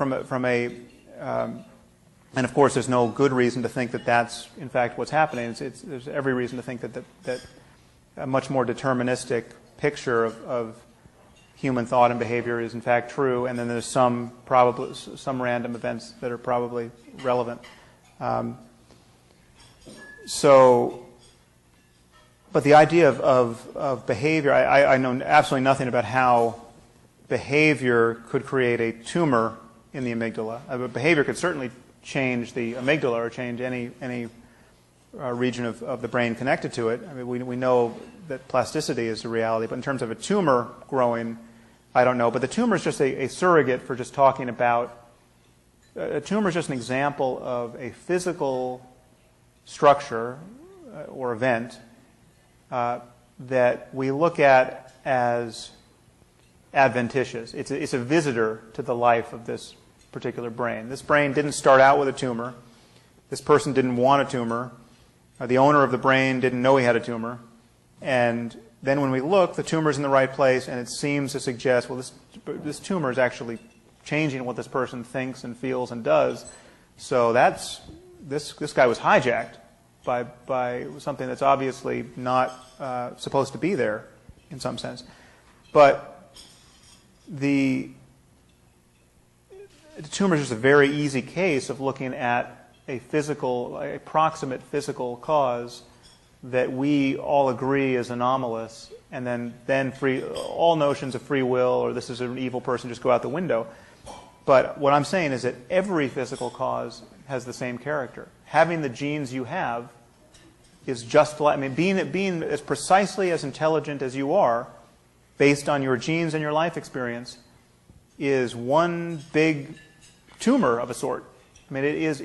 and of course, there's no good reason to think that that's in fact what's happening. There's every reason to think that a much more deterministic picture of human thought and behavior is in fact true, and then there's some random events that are probably relevant. But the idea of behavior, I know absolutely nothing about how behavior could create a tumor in the amygdala. Behavior could certainly change the amygdala or change any region of the brain connected to it. I mean, we know that plasticity is a reality, but in terms of a tumor growing, I don't know. But the tumor is just a surrogate for just talking about. A tumor is just an example of a physical structure or event that we look at as adventitious. It's a visitor to the life of this particular brain. This brain didn't start out with a tumor. This person didn't want a tumor. The owner of the brain didn't know he had a tumor. And then when we look, the tumor's in the right place, and it seems to suggest, well, this tumor is actually changing what this person thinks and feels and does. So this guy was hijacked by something that's obviously not supposed to be there in some sense. But the tumor is just a very easy case of looking at a proximate physical cause that we all agree is anomalous, and then all notions of free will or this is an evil person just go out the window. But what I'm saying is that every physical cause has the same character. Having the genes you have is just like, I mean, being as precisely as intelligent as you are, based on your genes and your life experience, is one big tumor of a sort. I mean, it is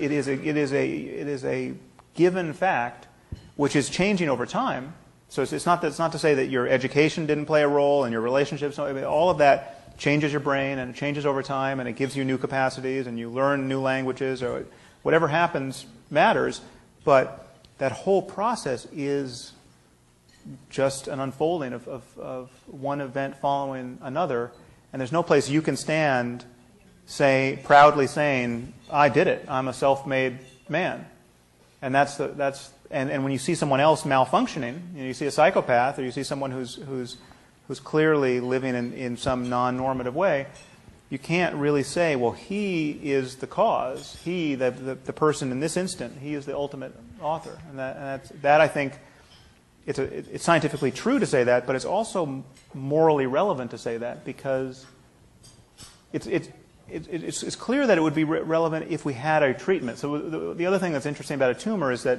a given fact, which is changing over time. So it's not to say that your education didn't play a role and your relationships. I mean, all of that changes your brain and it changes over time and it gives you new capacities and you learn new languages or whatever happens matters. But that whole process is just an unfolding of one event following another, and there's no place you can stand proudly saying, "I did it. I'm a self-made man." And and when you see someone else malfunctioning, you see a psychopath, or you see someone who's clearly living in some non-normative way, you can't really say, well, he is the cause. He, the person in this instant, he is the ultimate author. And that I think, it's scientifically true to say that, but it's also morally relevant to say that, because it's clear that it would be relevant if we had a treatment. So the other thing that's interesting about a tumor is that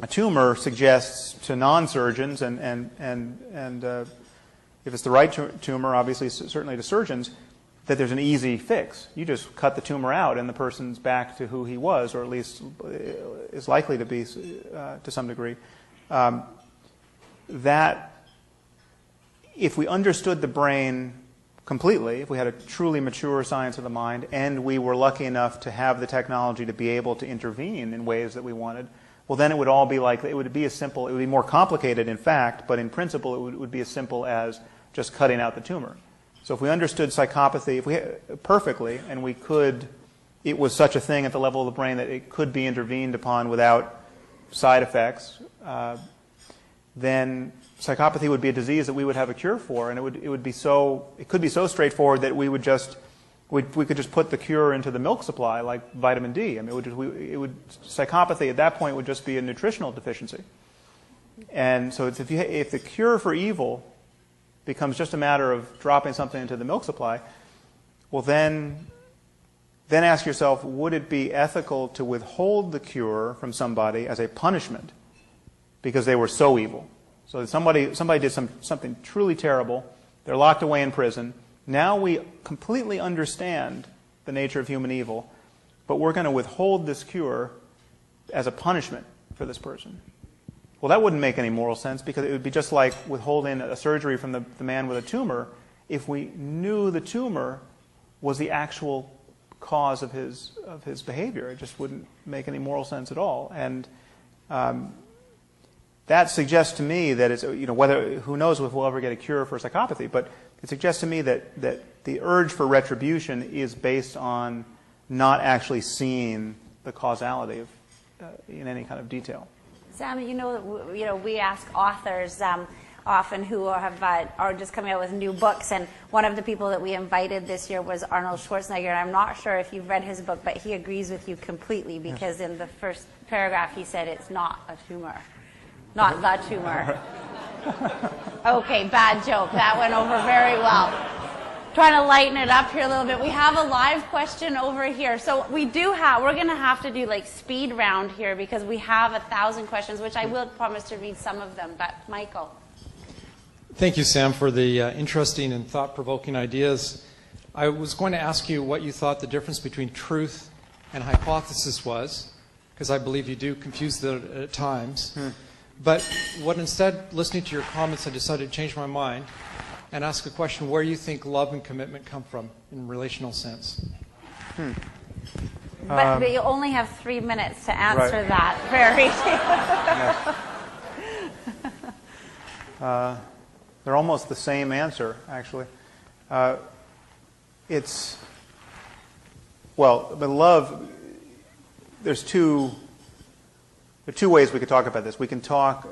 a tumor suggests to non-surgeons, and if it's the right tumor, obviously certainly to surgeons, that there's an easy fix. You just cut the tumor out and the person's back to who he was, or at least is likely to be to some degree. That if we understood the brain completely, if we had a truly mature science of the mind, and we were lucky enough to have the technology to be able to intervene in ways that we wanted, well, then it would all be like, it would be as simple, it would be more complicated in fact, but in principle it would be as simple as just cutting out the tumor. So if we understood psychopathy perfectly, and it was such a thing at the level of the brain that it could be intervened upon without side effects, then psychopathy would be a disease that we would have a cure for, and it could be so straightforward that we could just put the cure into the milk supply, like vitamin D. I mean, psychopathy at that point would just be a nutritional deficiency. And so if the cure for evil becomes just a matter of dropping something into the milk supply, well, then ask yourself, would it be ethical to withhold the cure from somebody as a punishment because they were so evil? So somebody did something truly terrible. They're locked away in prison. Now we completely understand the nature of human evil, but we're going to withhold this cure as a punishment for this person. Well, that wouldn't make any moral sense, because it would be just like withholding a surgery from the man with a tumor if we knew the tumor was the actual cause of his behavior. It just wouldn't make any moral sense at all. And that suggests to me that it's, who knows if we'll ever get a cure for psychopathy, but it suggests to me that the urge for retribution is based on not actually seeing the causality in any kind of detail. Sam, we ask authors often who are just coming out with new books, and one of the people that we invited this year was Arnold Schwarzenegger, and I'm not sure if you've read his book, but he agrees with you completely, because in the first paragraph he said it's not a tumor. Not the tumor. Okay, bad joke. That went over very well. Trying to lighten it up here a little bit. We have a live question over here. So we're going to have to do like speed round here, because we have 1,000 questions, which I will promise to read some of them. But Michael. Thank you, Sam, for the interesting and thought-provoking ideas. I was going to ask you what you thought the difference between truth and hypothesis was, because I believe you do confuse them at times. But what instead, listening to your comments, I decided to change my mind and ask a question: where you think love and commitment come from in a relational sense? But you only have 3 minutes to answer right. that. Very. They're almost the same answer, actually. But love, there are two ways we could talk about this. We can talk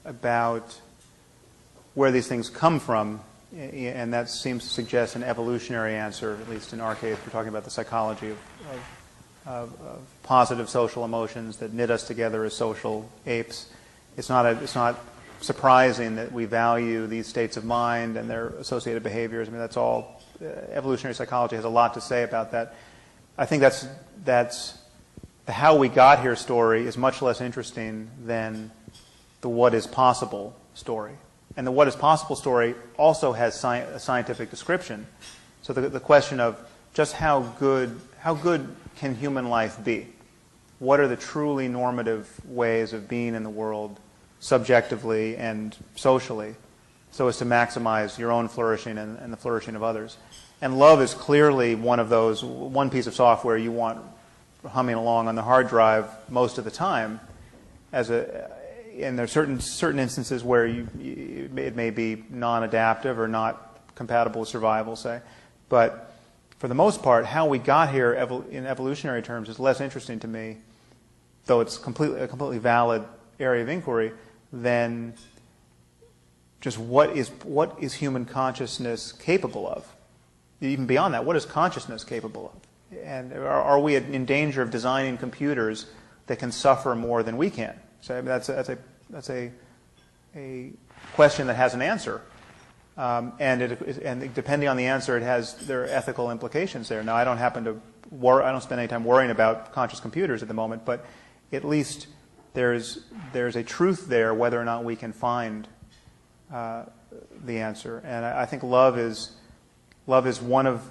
about where these things come from, and that seems to suggest an evolutionary answer, at least in our case. We're talking about the psychology of positive social emotions that knit us together as social apes. It's not surprising that we value these states of mind and their associated behaviors. I mean, that's all. Evolutionary psychology has a lot to say about that. I think that's the how we got here story is much less interesting than the what is possible story. And the what is possible story also has a scientific description. So the question of just how good can human life be? What are the truly normative ways of being in the world, subjectively and socially, so as to maximize your own flourishing and the flourishing of others? And love is clearly one of those, one piece of software you want humming along on the hard drive most of the time. And there are certain instances where it may be non-adaptive or not compatible with survival, say. But for the most part, how we got here in evolutionary terms is less interesting to me, though it's a completely valid area of inquiry, than just what is human consciousness capable of. Even beyond that, what is consciousness capable of? And are we in danger of designing computers that can suffer more than we can? So I mean, that's a question that has an answer, and depending on the answer, there are ethical implications there. Now, I don't spend any time worrying about conscious computers at the moment, but at least there's a truth there, whether or not we can find the answer. And I think love is one of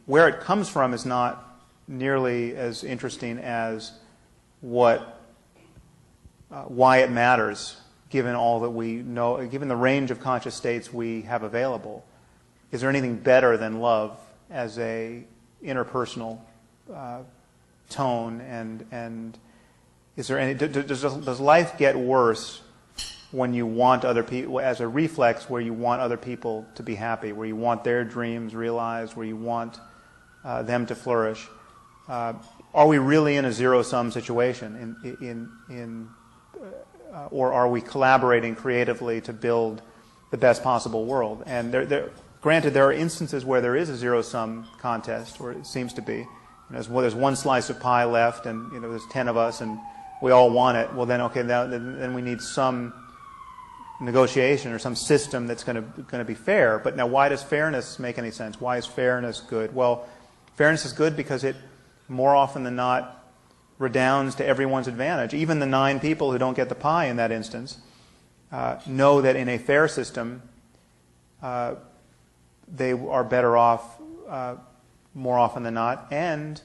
where it comes from is not nearly as interesting as why it matters, given all that we know, given the range of conscious states we have available. Is there anything better than love as a interpersonal tone? And is there any? Does life get worse when you want other people, as a reflex, where you want other people to be happy, where you want their dreams realized, where you want them to flourish? Are we really in a zero-sum situation, or are we collaborating creatively to build the best possible world? And granted, there are instances where there is a zero-sum contest, or it seems to be. There's one slice of pie left, and there's 10 of us, and we all want it. Well, then, okay, then we need some negotiation or some system that's going to be fair. But now, why does fairness make any sense? Why is fairness good? Well, fairness is good because it, more often than not, redounds to everyone's advantage. Even the 9 people who don't get the pie in that instance know that in a fair system, they are better off more often than not. And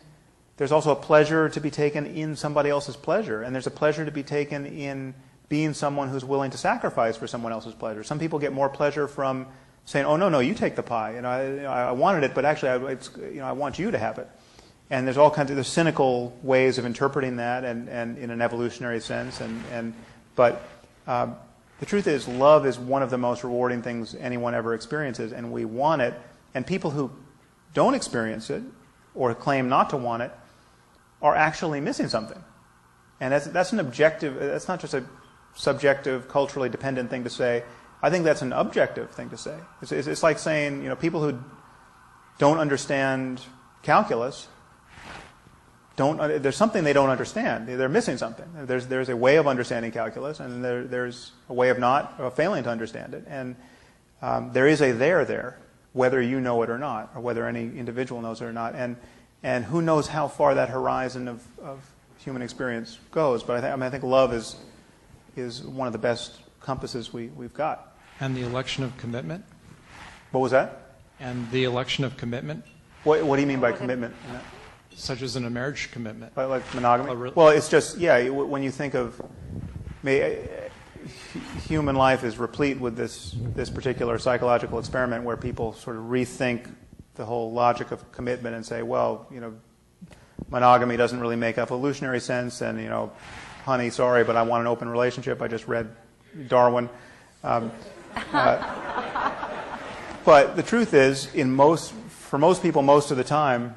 there's also a pleasure to be taken in somebody else's pleasure. And there's a pleasure to be taken in being someone who's willing to sacrifice for someone else's pleasure. Some people get more pleasure from saying, "Oh, no, you take the pie. I wanted it, but actually, I want you to have it." And there's all kinds of cynical ways of interpreting that, and in an evolutionary sense. But the truth is, love is one of the most rewarding things anyone ever experiences, and we want it. And people who don't experience it or claim not to want it are actually missing something. And that's an objective. That's not just a subjective, culturally dependent thing to say. I think that's an objective thing to say. It's like saying, people who don't understand calculus. There's something they don't understand. They're missing something. There's a way of understanding calculus, and there's a way of failing to understand it. And there is a there, whether you know it or not, or whether any individual knows it or not. And who knows how far that horizon of human experience goes. But I think love is one of the best compasses we've got. And the election of commitment? What was that? And the election of commitment? What do you mean by commitment? Such as in a marriage commitment. Like monogamy? Well, it's just, when you think of, human life is replete with this particular psychological experiment where people sort of rethink the whole logic of commitment and say, well, monogamy doesn't really make evolutionary sense, and, honey, sorry, but I want an open relationship. I just read Darwin. But the truth is, for most people, most of the time,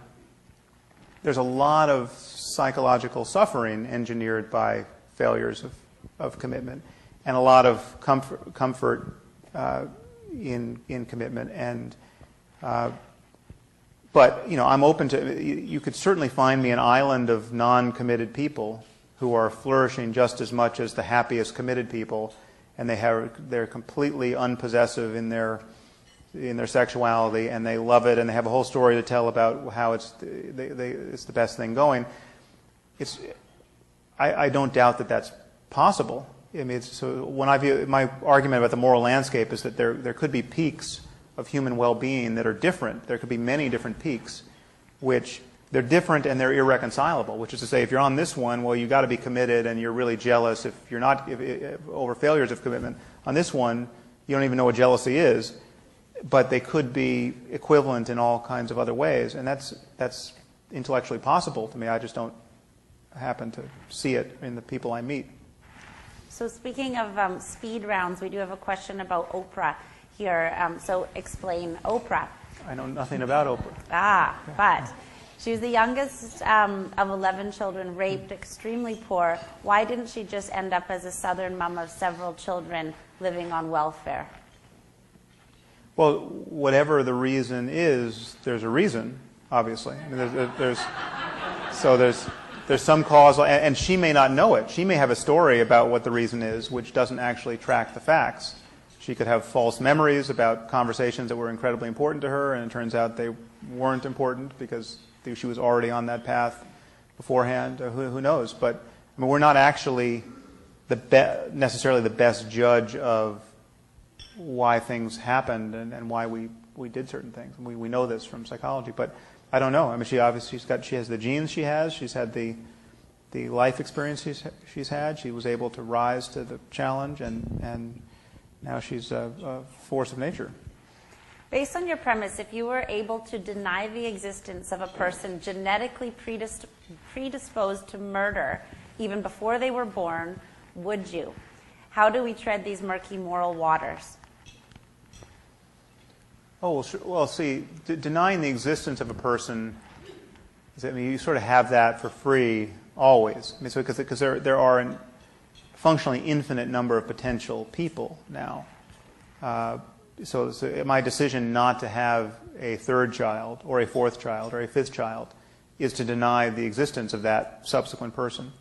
there's a lot of psychological suffering engineered by failures of commitment, and a lot of comfort in commitment. And but I'm open to. You could certainly find me an island of non-committed people who are flourishing just as much as the happiest committed people, and they're completely unpossessive in their sexuality, and they love it, and they have a whole story to tell about how it's the best thing going. I don't doubt that that's possible. I mean, so when I view my argument about the moral landscape is that there could be peaks of human well-being that are different. There could be many different peaks, which they're different and they're irreconcilable. Which is to say, if you're on this one, well, you got to be committed, and you're really jealous if you're not over failures of commitment. On this one, you don't even know what jealousy is. But they could be equivalent in all kinds of other ways, and that's intellectually possible to me. I just don't happen to see it in the people I meet. So speaking of speed rounds, we do have a question about Oprah here. So explain Oprah. I know nothing about Oprah. But she was the youngest of 11 children, raped, extremely poor. Why didn't she just end up as a Southern mom of several children living on welfare? Well, whatever the reason is, there's a reason, obviously. I mean, there's some causal, and she may not know it. She may have a story about what the reason is, which doesn't actually track the facts. She could have false memories about conversations that were incredibly important to her, and it turns out they weren't important because she was already on that path beforehand. Who knows? But I mean, we're not actually necessarily the best judge of why things happened and why we did certain things. We know this from psychology, but I don't know. I mean, she has the genes she has. She's had the life experience she's had. She was able to rise to the challenge, and now she's a force of nature. Based on your premise, if you were able to deny the existence of a person genetically predisposed to murder even before they were born, would you? How do we tread these murky moral waters? Oh, well, see, denying the existence of a person, I mean, you sort of have that for free always. I mean, so because there are a functionally infinite number of potential people now. So my decision not to have a third child or a fourth child or a fifth child is to deny the existence of that subsequent person.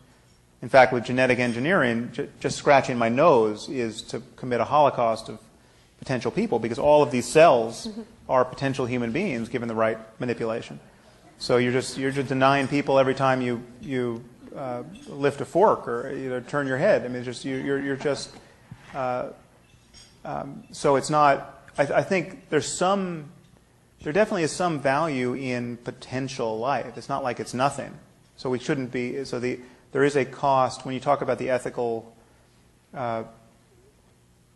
In fact, with genetic engineering, just scratching my nose is to commit a holocaust of potential people, because all of these cells are potential human beings given the right manipulation. So you're just denying people every time you lift a fork or turn your head. I mean, you're just so it's not. I think there definitely is some value in potential life. It's not like it's nothing. So we shouldn't be. So there is a cost when you talk about the ethical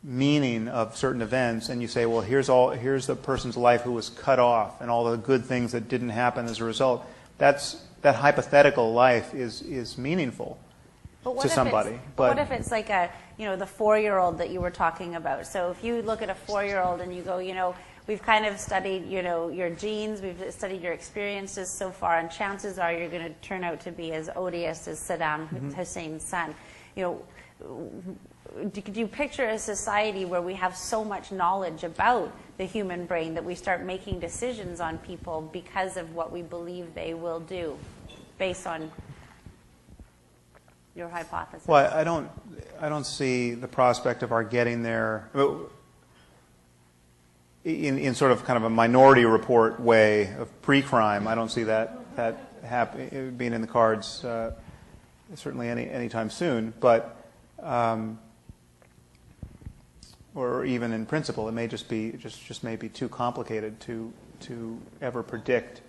meaning of certain events, and you say, well, here's the person's life who was cut off, and all the good things that didn't happen as a result. That hypothetical life is meaningful to somebody. But what if it's like the 4-year-old that you were talking about? So if you look at a 4-year-old and you go, we've kind of studied, your genes, we've studied your experiences so far, and chances are you're going to turn out to be as odious as Saddam Hussein's son. Do you picture a society where we have so much knowledge about the human brain that we start making decisions on people because of what we believe they will do, based on your hypothesis? Well, I don't see the prospect of our getting there in sort of kind of a Minority Report way of pre-crime. I don't see that being in the cards certainly anytime soon, but. Or even in principle, it may just may be too complicated to ever predict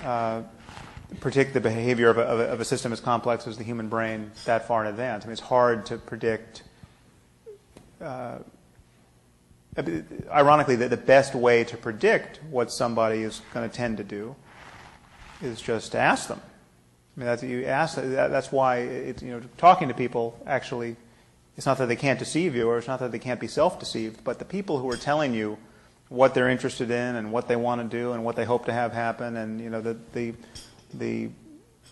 the behavior of a system as complex as the human brain that far in advance. I mean, it's hard to predict. Ironically, the best way to predict what somebody is going to tend to do is just to ask them. I mean, that's why talking to people actually. It's not that they can't deceive you, or it's not that they can't be self-deceived, but the people who are telling you what they're interested in and what they want to do and what they hope to have happen, and the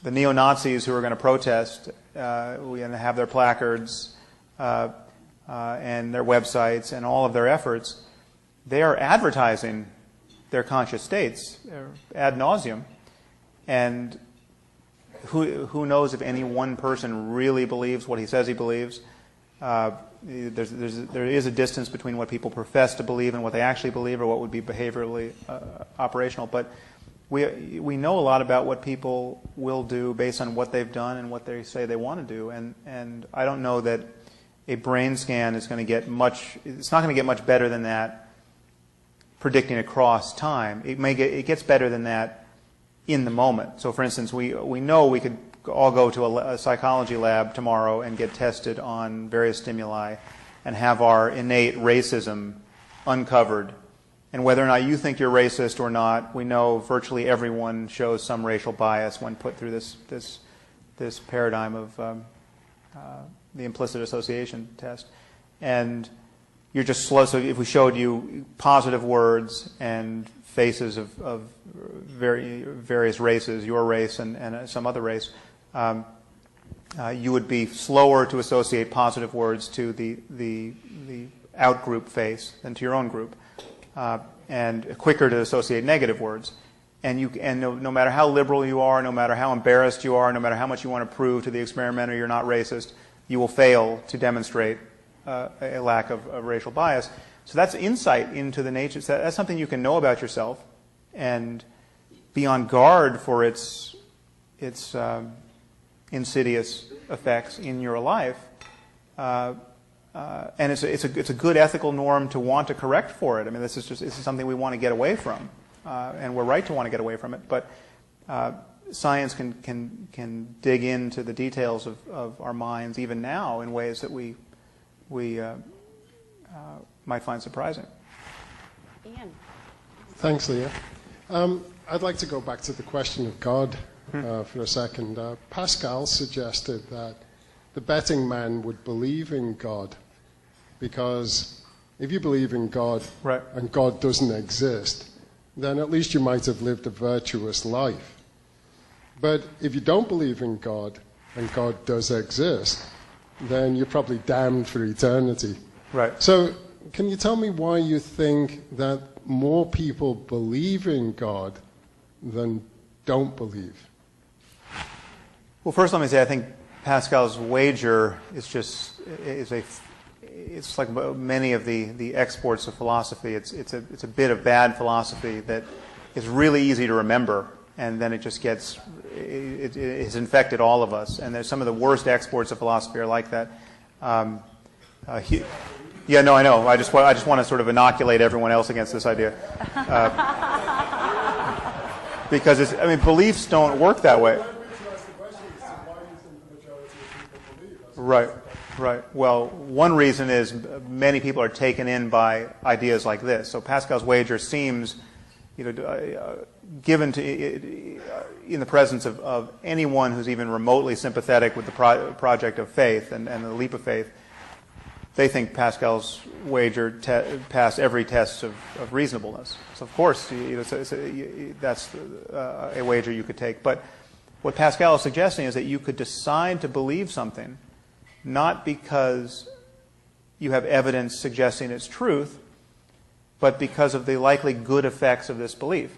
neo-Nazis who are going to protest and have their placards and their websites and all of their efforts, they are advertising their conscious states ad nauseum, and who knows if any one person really believes what he says he believes. There is a distance between what people profess to believe and what they actually believe, or what would be behaviorally operational. But we know a lot about what people will do based on what they've done and what they say they want to do. And I don't know that a brain scan is going to get much. It's not going to get much better than that predicting across time. It gets better than that in the moment. So, for instance, we know we could all go to a psychology lab tomorrow and get tested on various stimuli and have our innate racism uncovered. And whether or not you think you're racist or not, we know virtually everyone shows some racial bias when put through this paradigm of the implicit association test. And you're just slow. So if we showed you positive words and faces of various races, your race and some other race, you would be slower to associate positive words to the out-group face than to your own group, and quicker to associate negative words. And no matter how liberal you are, no matter how embarrassed you are, no matter how much you want to prove to the experimenter you're not racist, you will fail to demonstrate a lack of racial bias. So that's insight into the nature. So that's something you can know about yourself and be on guard for its insidious effects in your life. And it's a good ethical norm to want to correct for it. I mean, this is something we want to get away from, and we're right to want to get away from it. But science can dig into the details of our minds even now in ways that we might find surprising. Ian. Thanks, Leah. I'd like to go back to the question of God for a second. Pascal suggested that the betting man would believe in God, because if you believe in God Right. and God doesn't exist, then at least you might have lived a virtuous life. But if you don't believe in God and God does exist, then you're probably damned for eternity. Right. So can you tell me why you think that more people believe in God than don't believe? Well, first let me say I think Pascal's wager it's like many of the exports of philosophy. It's a bit of bad philosophy that is really easy to remember, and then it just gets it has infected all of us. And there's some of the worst exports of philosophy are like that. Yeah, no, I know. I just want to sort of inoculate everyone else against this idea, because beliefs don't work that way. Right, right. Well, one reason is many people are taken in by ideas like this. So Pascal's wager seems, given to in the presence of anyone who's even remotely sympathetic with the project of faith and the leap of faith. They think Pascal's wager passed every test of reasonableness. So of course, that's a wager you could take. But what Pascal is suggesting is that you could decide to believe something not because you have evidence suggesting its truth, but because of the likely good effects of this belief.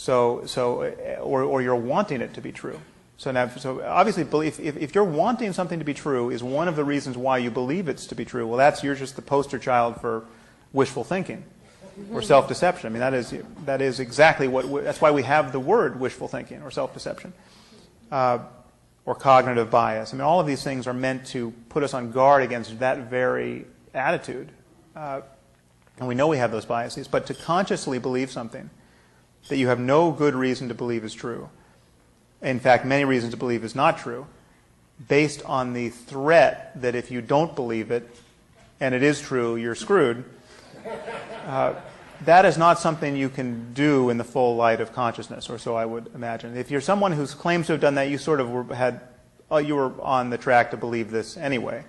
Or you're wanting it to be true. So obviously, belief. If you're wanting something to be true, is one of the reasons why you believe it's to be true. Well, you're just the poster child for wishful thinking or self-deception. I mean, that is exactly that's why we have the word wishful thinking or self-deception. Or cognitive bias. I mean, all of these things are meant to put us on guard against that very attitude. And we know we have those biases, but to consciously believe something that you have no good reason to believe is true, in fact, many reasons to believe is not true, based on the threat that if you don't believe it, and it is true, you're screwed, that is not something you can do in the full light of consciousness, or so I would imagine. If you're someone who claims to have done that, you sort of you were on the track to believe this anyway,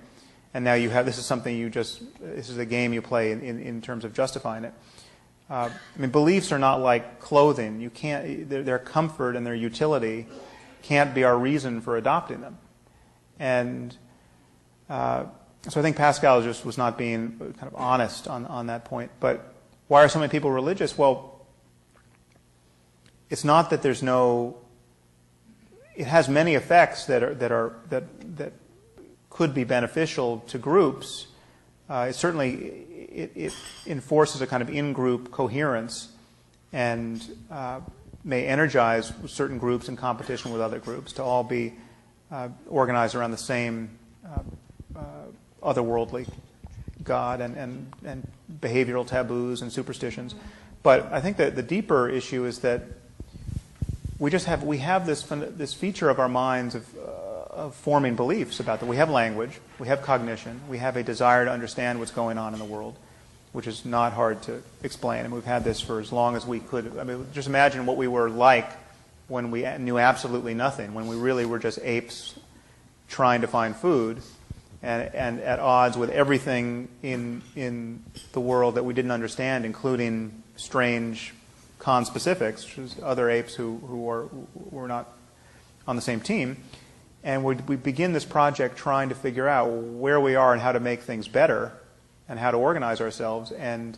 and now this is something this is a game you play in terms of justifying it. Beliefs are not like clothing. You can't. Their comfort and their utility can't be our reason for adopting them, and so I think Pascal just was not being kind of honest on that point, but. Why are so many people religious? Well, it's not that there's no. It has many effects that could be beneficial to groups. It enforces a kind of in-group coherence, and may energize certain groups in competition with other groups to all be organized around the same otherworldly God and behavioral taboos and superstitions. But I think that the deeper issue is that we have this feature of our minds of forming beliefs about that. We have language, we have cognition, we have a desire to understand what's going on in the world, which is not hard to explain. And we've had this for as long as we could. I mean, just imagine what we were like when we knew absolutely nothing, when we really were just apes trying to find food. and at odds with everything in the world that we didn't understand, including strange conspecifics, which is other apes who were not on the same team. And we begin this project trying to figure out where we are and how to make things better and how to organize ourselves. And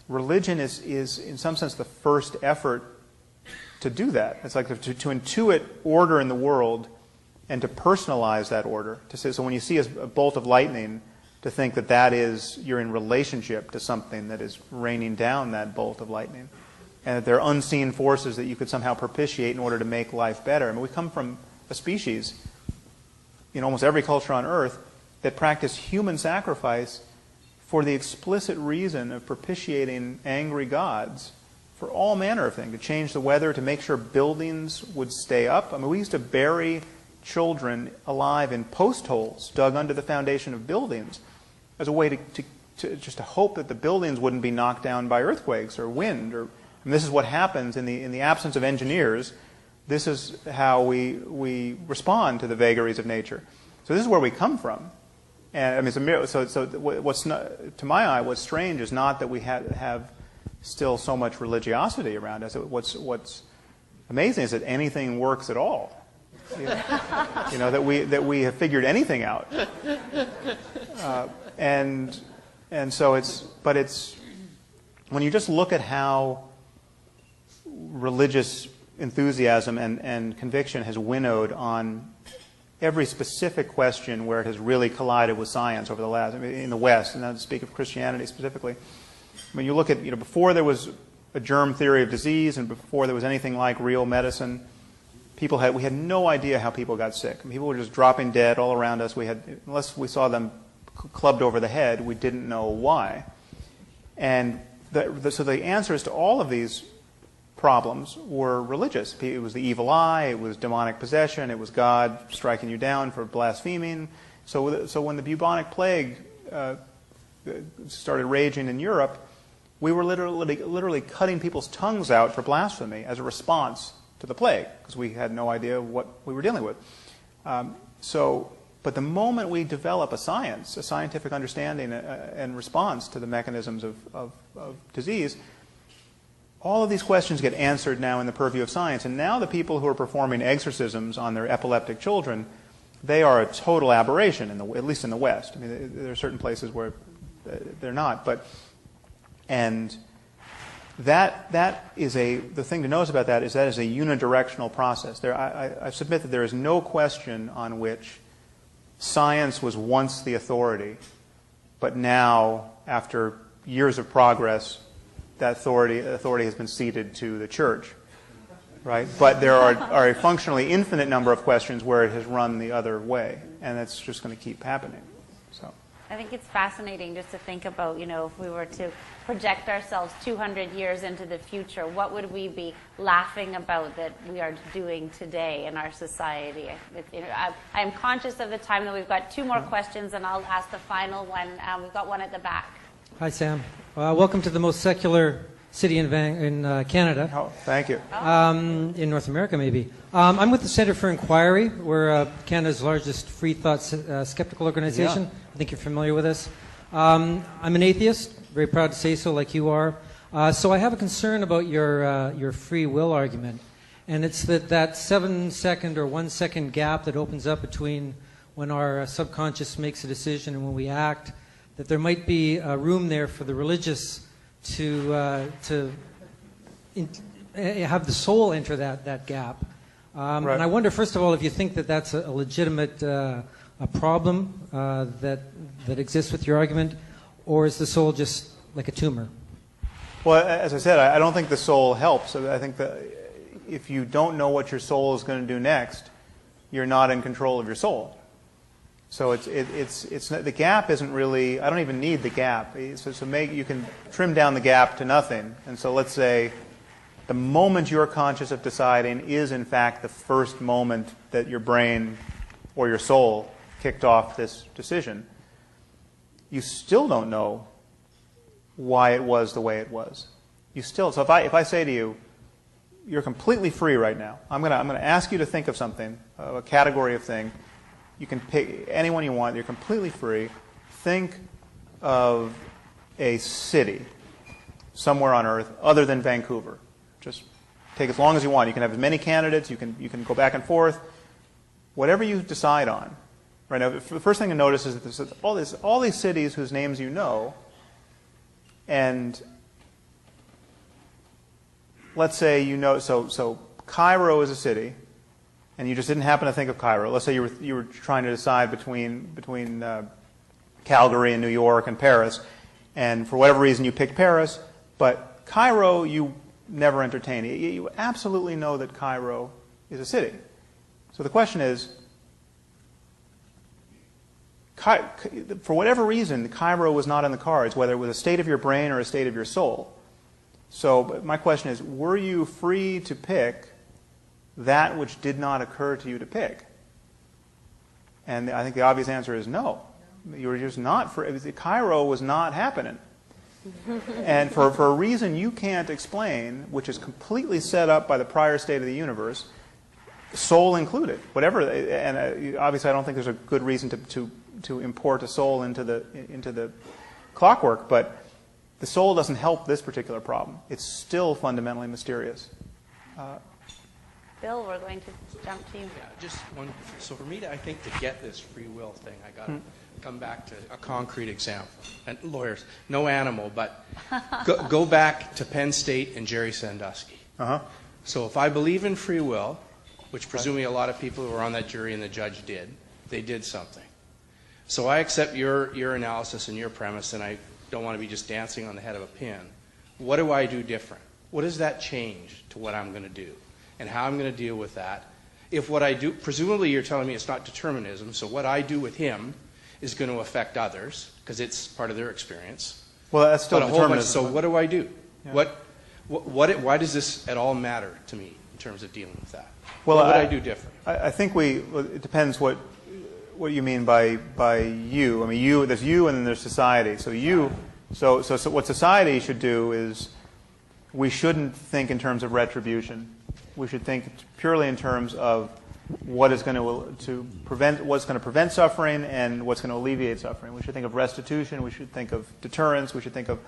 religion is in some sense, the first effort to do that. It's like to intuit order in the world and to personalize that order. To say, so when you see a bolt of lightning, to think that that is, you're in relationship to something that is raining down that bolt of lightning. And that there are unseen forces that you could somehow propitiate in order to make life better. I mean, we come from a species in almost every culture on Earth that practice human sacrifice for the explicit reason of propitiating angry gods for all manner of things, to change the weather, to make sure buildings would stay up. I mean, we used to bury children alive in post holes dug under the foundation of buildings as a way to just to hope that the buildings wouldn't be knocked down by earthquakes or wind. And this is what happens in the absence of engineers. This is how we respond to the vagaries of nature. So this is where we come from. And I mean, it's a miracle. So what's not, to my eye, what's strange is not that we have still so much religiosity around us. What's amazing is that anything works at all. You know, that we have figured anything out. And so it's when you just look at how religious enthusiasm and conviction has winnowed on every specific question where it has really collided with science over the last, I mean, in the West, and not to speak of Christianity specifically. When you look at, before there was a germ theory of disease and before there was anything like real medicine, we had no idea how people got sick. People were just dropping dead all around us. Unless we saw them clubbed over the head, we didn't know why. And so the answers to all of these problems were religious. It was the evil eye, it was demonic possession, it was God striking you down for blaspheming. So when the bubonic plague started raging in Europe, we were literally cutting people's tongues out for blasphemy as a response to the plague, because we had no idea what we were dealing with. But the moment we develop a scientific understanding and response to the mechanisms of disease, all of these questions get answered now in the purview of science. And now the people who are performing exorcisms on their epileptic children, they are a total aberration, at least in the West. I mean, there are certain places where they're not. And that is the thing to notice about that is a unidirectional process. I submit that there is no question on which science was once the authority, but now, after years of progress, that authority has been ceded to the church, right? But there are a functionally infinite number of questions where it has run the other way, and it's just going to keep happening. So I think it's fascinating just to think about, if we were to project ourselves 200 years into the future, what would we be laughing about that we are doing today in our society? I'm conscious of the time that we've got two more questions, and I'll ask the final one. We've got one at the back. Hi, Sam. Welcome to the most secular city in Canada. Oh, thank you. In North America, maybe. I'm with the Centre for Inquiry. We're Canada's largest free thought skeptical organization. Yeah. I think you're familiar with us. I'm an atheist, very proud to say so, like you are. So I have a concern about your free will argument. And it's that 7-second or 1-second gap that opens up between when our subconscious makes a decision and when we act, that there might be room there for the religious to have the soul enter that gap. Right. And I wonder, first of all, if you think that that's a legitimate a problem that exists with your argument, or is the soul just like a tumor? Well, as I said, I don't think the soul helps. I think that if you don't know what your soul is going to do next, you're not in control of your soul. So it's not, the gap isn't really. I don't even need the gap. You can trim down the gap to nothing. And so let's say the moment you're conscious of deciding is in fact the first moment that your brain or your soul kicked off this decision. You still don't know why it was the way it was. So if I say to you, you're completely free right now. I'm going to ask you to think of something, a category of thing, You can pick anyone you want. You're completely free. Think of a city somewhere on Earth other than Vancouver. Just take as long as you want. You can have as many candidates. You can go back and forth. Whatever you decide on. Right now, the first thing to notice is that there's all these cities whose names you know, and let's say you know. So Cairo is a city, and you just didn't happen to think of Cairo. Let's say you were trying to decide between Calgary and New York and Paris, and for whatever reason you picked Paris, but Cairo you never entertained. You absolutely know that Cairo is a city. So the question is, for whatever reason, Cairo was not in the cards, whether it was a state of your brain or a state of your soul. So my question is, were you free to pick that which did not occur to you to pick? And I think the obvious answer is no. You were just not free. Cairo was not happening. And for a reason you can't explain, which is completely set up by the prior state of the universe, soul included, whatever. And obviously I don't think there's a good reason to import a soul into the clockwork, but the soul doesn't help this particular problem. It's still fundamentally mysterious. Bill, we're going to jump to you. Yeah, just one. So for me, I think to get this free will thing, I got to come back to a concrete example. And lawyers, no animal, but go back to Penn State and Jerry Sandusky. So if I believe in free will, which presumably a lot of people who were on that jury and the judge did, they did something. So I accept your analysis and your premise, and I don't want to be just dancing on the head of a pin. What do I do different? What does that change to what I'm going to do? And how I'm going to deal with that? If what I do, presumably you're telling me it's not determinism, so what I do with him is going to affect others, because it's part of their experience. Well, that's still determinism. So what do I do? Yeah. Why does this at all matter to me in terms of dealing with that? Well, what would I do different? I think it depends what you mean by you. I mean, there's you and then there's society. So what society should do is we shouldn't think in terms of retribution. We should think purely in terms of what is going to prevent suffering and what's going to alleviate suffering. We should think of restitution. We should think of deterrence. We should think of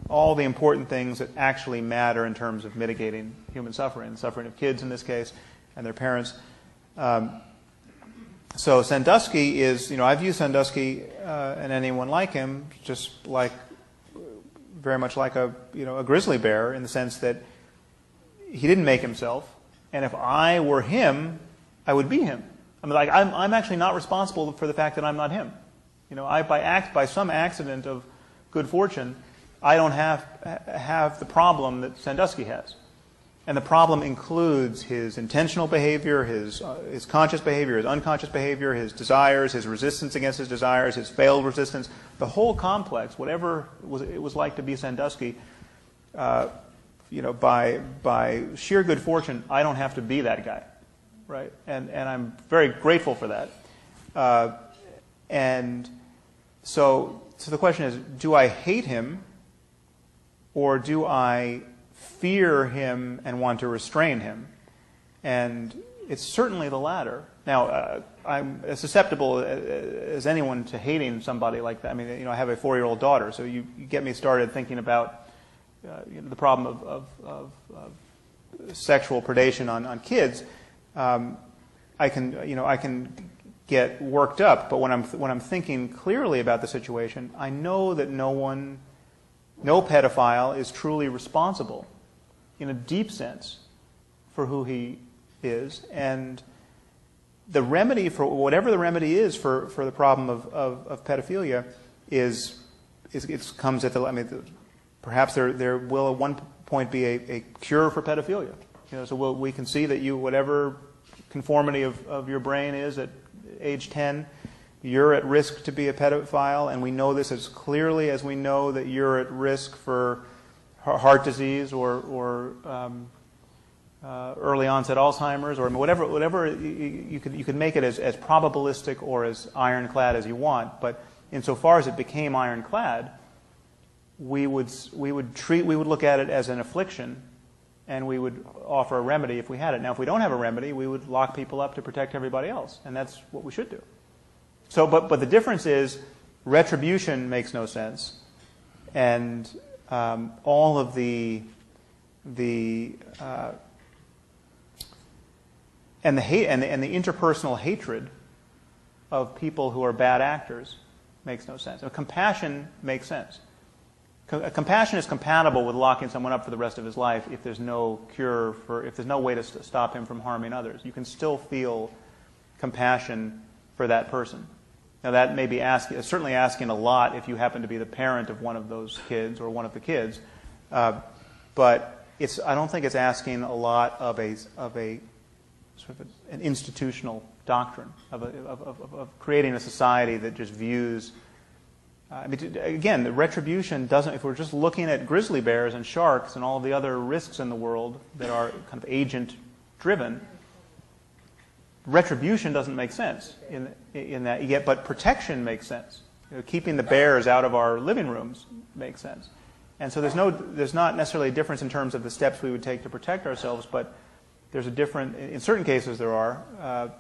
all the important things that actually matter in terms of mitigating human suffering, the suffering of kids in this case and their parents. So Sandusky is, I view Sandusky and anyone like him just very much like a grizzly bear, in the sense that he didn't make himself, and if I were him, I would be him. I mean, I'm actually not responsible for the fact that I'm not him. By some accident of good fortune, I don't have the problem that Sandusky has. And the problem includes his intentional behavior, his conscious behavior, his unconscious behavior, his desires, his resistance against his desires, his failed resistance. The whole complex, whatever it was like to be Sandusky, by sheer good fortune, I don't have to be that guy, right? And I'm very grateful for that. And so the question is, do I hate him, or do I fear him and want to restrain him? And it's certainly the latter. Now, I'm as susceptible as anyone to hating somebody like that. I mean, I have a 4-year-old daughter, so you get me started thinking about the problem of sexual predation on kids. I can get worked up, but when I'm thinking clearly about the situation, I know that no pedophile is truly responsible in a deep sense for who he is, and the remedy, for whatever the remedy is for the problem of pedophilia, comes at the. Perhaps there will at one point be a cure for pedophilia. So we can see that whatever conformity of your brain is at age 10, you're at risk to be a pedophile, and we know this as clearly as we know that you're at risk for heart disease or early onset Alzheimer's, or whatever you could make it as probabilistic or as ironclad as you want. But insofar as it became ironclad, we would look at it as an affliction, and we would offer a remedy if we had it. Now, if we don't have a remedy, we would lock people up to protect everybody else, and that's what we should do. So, but the difference is retribution makes no sense, and all of the hate and the interpersonal hatred of people who are bad actors makes no sense. Compassion makes sense. Compassion is compatible with locking someone up for the rest of his life if there's no cure if there's no way to stop him from harming others. You can still feel compassion for that person. Now that may be certainly asking a lot if you happen to be the parent of one of those kids or one of the kids, but I don't think it's asking a lot of a sort of an institutional doctrine of creating a society that just views. Again, the retribution doesn't. If we're just looking at grizzly bears and sharks and all the other risks in the world that are kind of agent-driven, retribution doesn't make sense in that. Yet, but protection makes sense. Keeping the bears out of our living rooms makes sense. And so there's not necessarily a difference in terms of the steps we would take to protect ourselves, but there's a different. In certain cases, there are.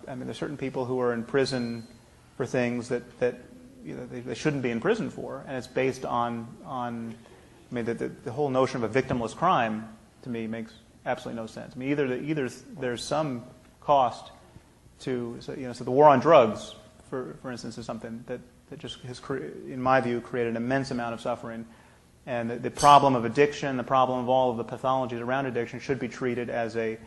There's certain people who are in prison for things that they shouldn't be in prison for, and it's based on the whole notion of a victimless crime to me makes absolutely no sense. Either there's some cost to so the war on drugs, for instance, is something that just has, in my view, created an immense amount of suffering, and the problem of addiction, the problem of all of the pathologies around addiction, should be treated as a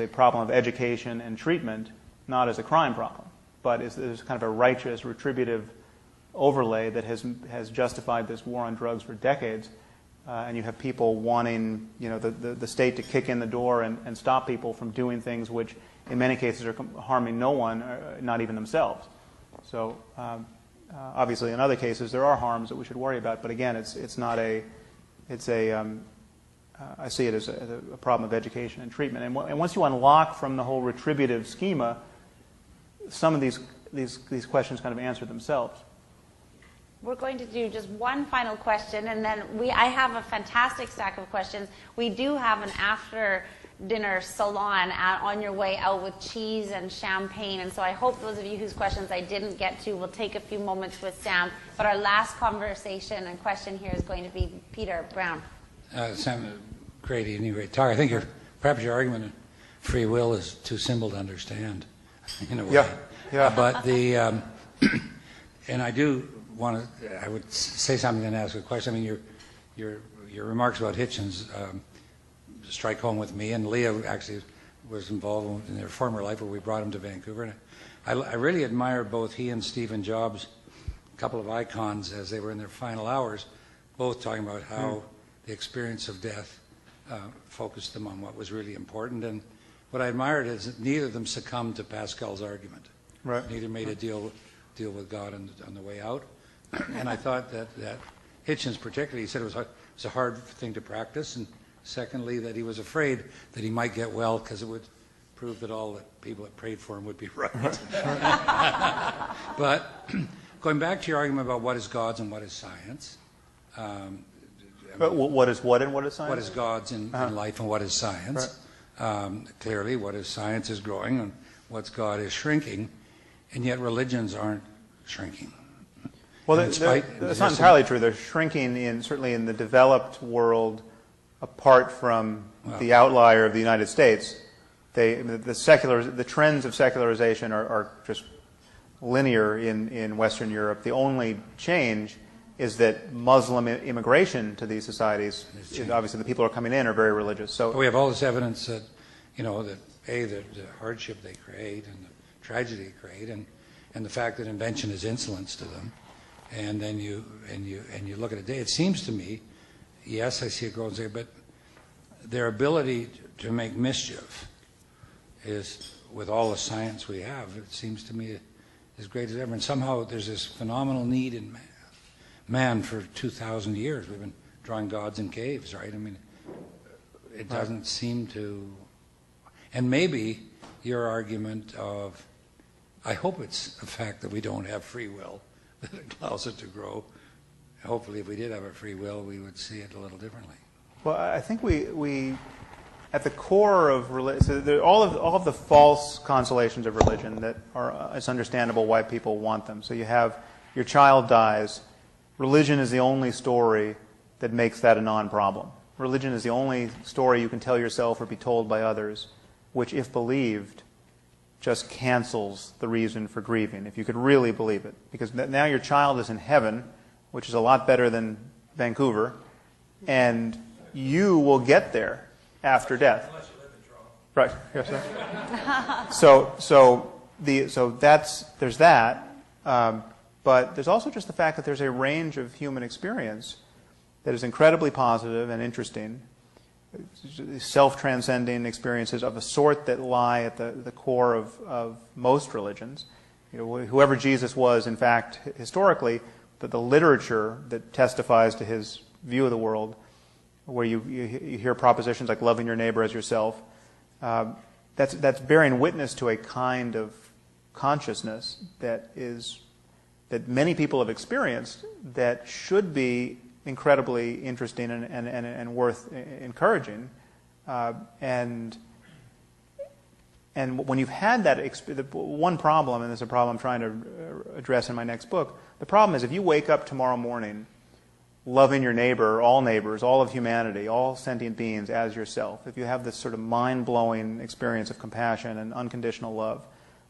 problem of education and treatment, not as a crime problem. But there's kind of a righteous, retributive overlay that has justified this war on drugs for decades, and you have people wanting the state to kick in the door and stop people from doing things which in many cases are harming no one, not even themselves. So obviously in other cases there are harms that we should worry about, but again I see it as a problem of education and treatment, and once you unlock from the whole retributive schema, some of these questions kind of answer themselves. We're going to do just one final question, and then I have a fantastic stack of questions. We do have an after-dinner salon on your way out with cheese and champagne, and so I hope those of you whose questions I didn't get to will take a few moments with Sam. But our last conversation and question here is going to be Peter Brown. Sam, great evening, great talk. I think perhaps your argument of free will is too simple to understand in a way. Yeah. But and I do I would say something and ask a question. Your remarks about Hitchens strike home with me, and Leah actually was involved in their former life where we brought him to Vancouver. And I really admire both he and Stephen Jobs, a couple of icons as they were in their final hours, both talking about how the experience of death focused them on what was really important. And what I admired is that neither of them succumbed to Pascal's argument. Right. Neither made a deal with God on the way out. And I thought that Hitchens particularly, he said it was a hard thing to practice, and secondly, that he was afraid that he might get well because it would prove that all the people that prayed for him would be right. But going back to your argument about what is God's and what is science. But what is what and what is science? What is God's in life and what is science? Right. Clearly, what is science is growing and what's God is shrinking, and yet religions aren't shrinking. Well, that's not entirely true. They're shrinking certainly in the developed world, apart from the outlier of the United States. The trends of secularization are just linear in Western Europe. The only change is that Muslim immigration to these societies, obviously the people who are coming in are very religious. So we have all this evidence that, the hardship they create and the tragedy they create, and the fact that invention is insolence to them. And then you look at it. It seems to me, yes, I see it growing, but their ability to make mischief is, with all the science we have, it seems to me as great as ever. And somehow there's this phenomenal need in man for 2,000 years. We've been drawing gods in caves, right? It doesn't seem to. And maybe your argument of, I hope it's the fact that we don't have free will that allows it to grow. Hopefully, if we did have a free will, we would see it a little differently. Well, I think we at the core of religion, so all of the false consolations of religion that are, it's understandable why people want them. So you have your child dies. Religion is the only story that makes that a non-problem. Religion is the only story you can tell yourself or be told by others, which, if believed, just cancels the reason for grieving, if you could really believe it. Because now your child is in heaven, which is a lot better than Vancouver, and you will get there after death. Unless you live in Toronto. Right. Yes, sir. So there's that. But there's also just the fact that there's a range of human experience that is incredibly positive and interesting, self-transcending experiences of a sort that lie at the core of most religions. Whoever Jesus was, in fact, historically, the literature that testifies to his view of the world, where you hear propositions like loving your neighbor as yourself, that's bearing witness to a kind of consciousness that many people have experienced that should be incredibly interesting and worth encouraging. And when you've had that one problem, and this is a problem I'm trying to address in my next book, the problem is if you wake up tomorrow morning loving your neighbor, all neighbors, all of humanity, all sentient beings as yourself, if you have this sort of mind-blowing experience of compassion and unconditional love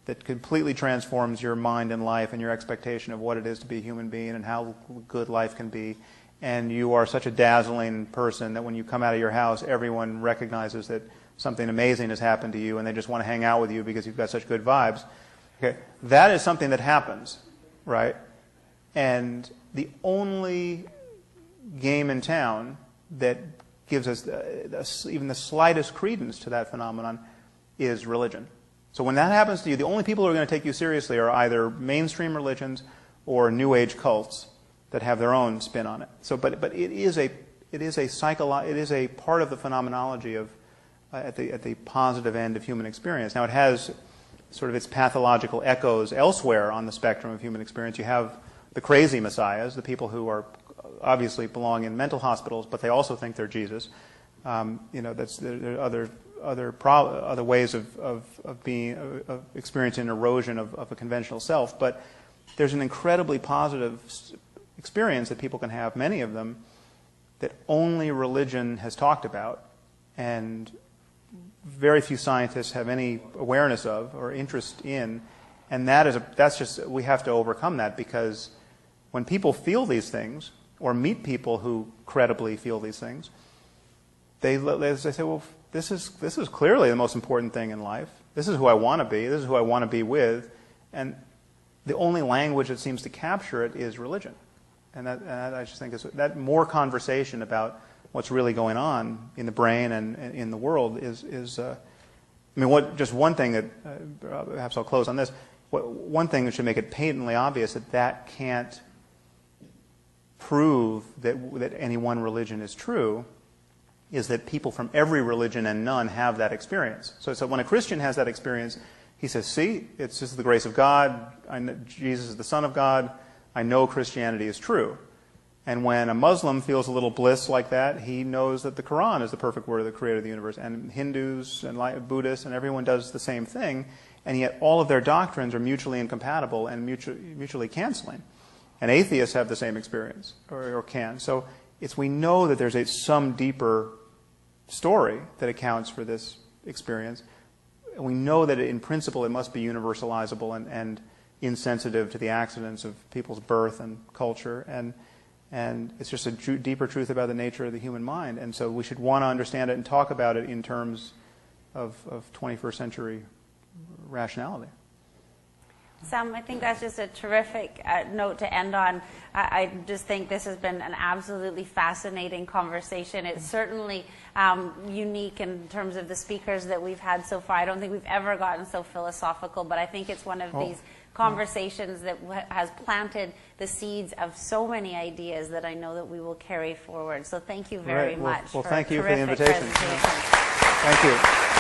that completely transforms your mind and life and your expectation of what it is to be a human being and how good life can be, and you are such a dazzling person that when you come out of your house, everyone recognizes that something amazing has happened to you and they just want to hang out with you because you've got such good vibes. Okay, that is something that happens, right? And the only game in town that gives us even the slightest credence to that phenomenon is religion. So when that happens to you, the only people who are going to take you seriously are either mainstream religions or New Age cults that have their own spin on it. So, but it is a part of the phenomenology of at the positive end of human experience. Now it has sort of its pathological echoes elsewhere on the spectrum of human experience. You have the crazy messiahs, the people who are obviously belong in mental hospitals, but they also think they're Jesus. There are other ways of experiencing erosion of a conventional self, but there's an incredibly positive experience that people can have, many of them, that only religion has talked about, and very few scientists have any awareness of or interest in, and we have to overcome that, because when people feel these things or meet people who credibly feel these things, they say, well, this is clearly the most important thing in life. This is who I want to be. This is who I want to be with. And the only language that seems to capture it is religion. And that I just think is that more conversation about what's really going on in the brain and in the world is just one thing that, perhaps I'll close on this, one thing that should make it patently obvious that can't prove that any one religion is true is that people from every religion and none have that experience. So when a Christian has that experience, he says, see, it's just the grace of God. Jesus is the Son of God. I know Christianity is true. And when a Muslim feels a little bliss like that, he knows that the Quran is the perfect word of the creator of the universe. And Hindus and Buddhists and everyone does the same thing. And yet all of their doctrines are mutually incompatible and mutually canceling. And atheists have the same experience, or can. So we know that there's some deeper story that accounts for this experience. And we know that in principle it must be universalizable and insensitive to the accidents of people's birth and culture. And it's just a deeper truth about the nature of the human mind. And so we should want to understand it and talk about it in terms of 21st century rationality. Sam, I think that's just a terrific note to end on. I just think this has been an absolutely fascinating conversation. It's certainly unique in terms of the speakers that we've had so far. I don't think we've ever gotten so philosophical, but I think it's one of these conversations that has planted the seeds of so many ideas that I know that we will carry forward. So thank you very much. Well, for thank a you for the terrific invitation. presentation. Thank you.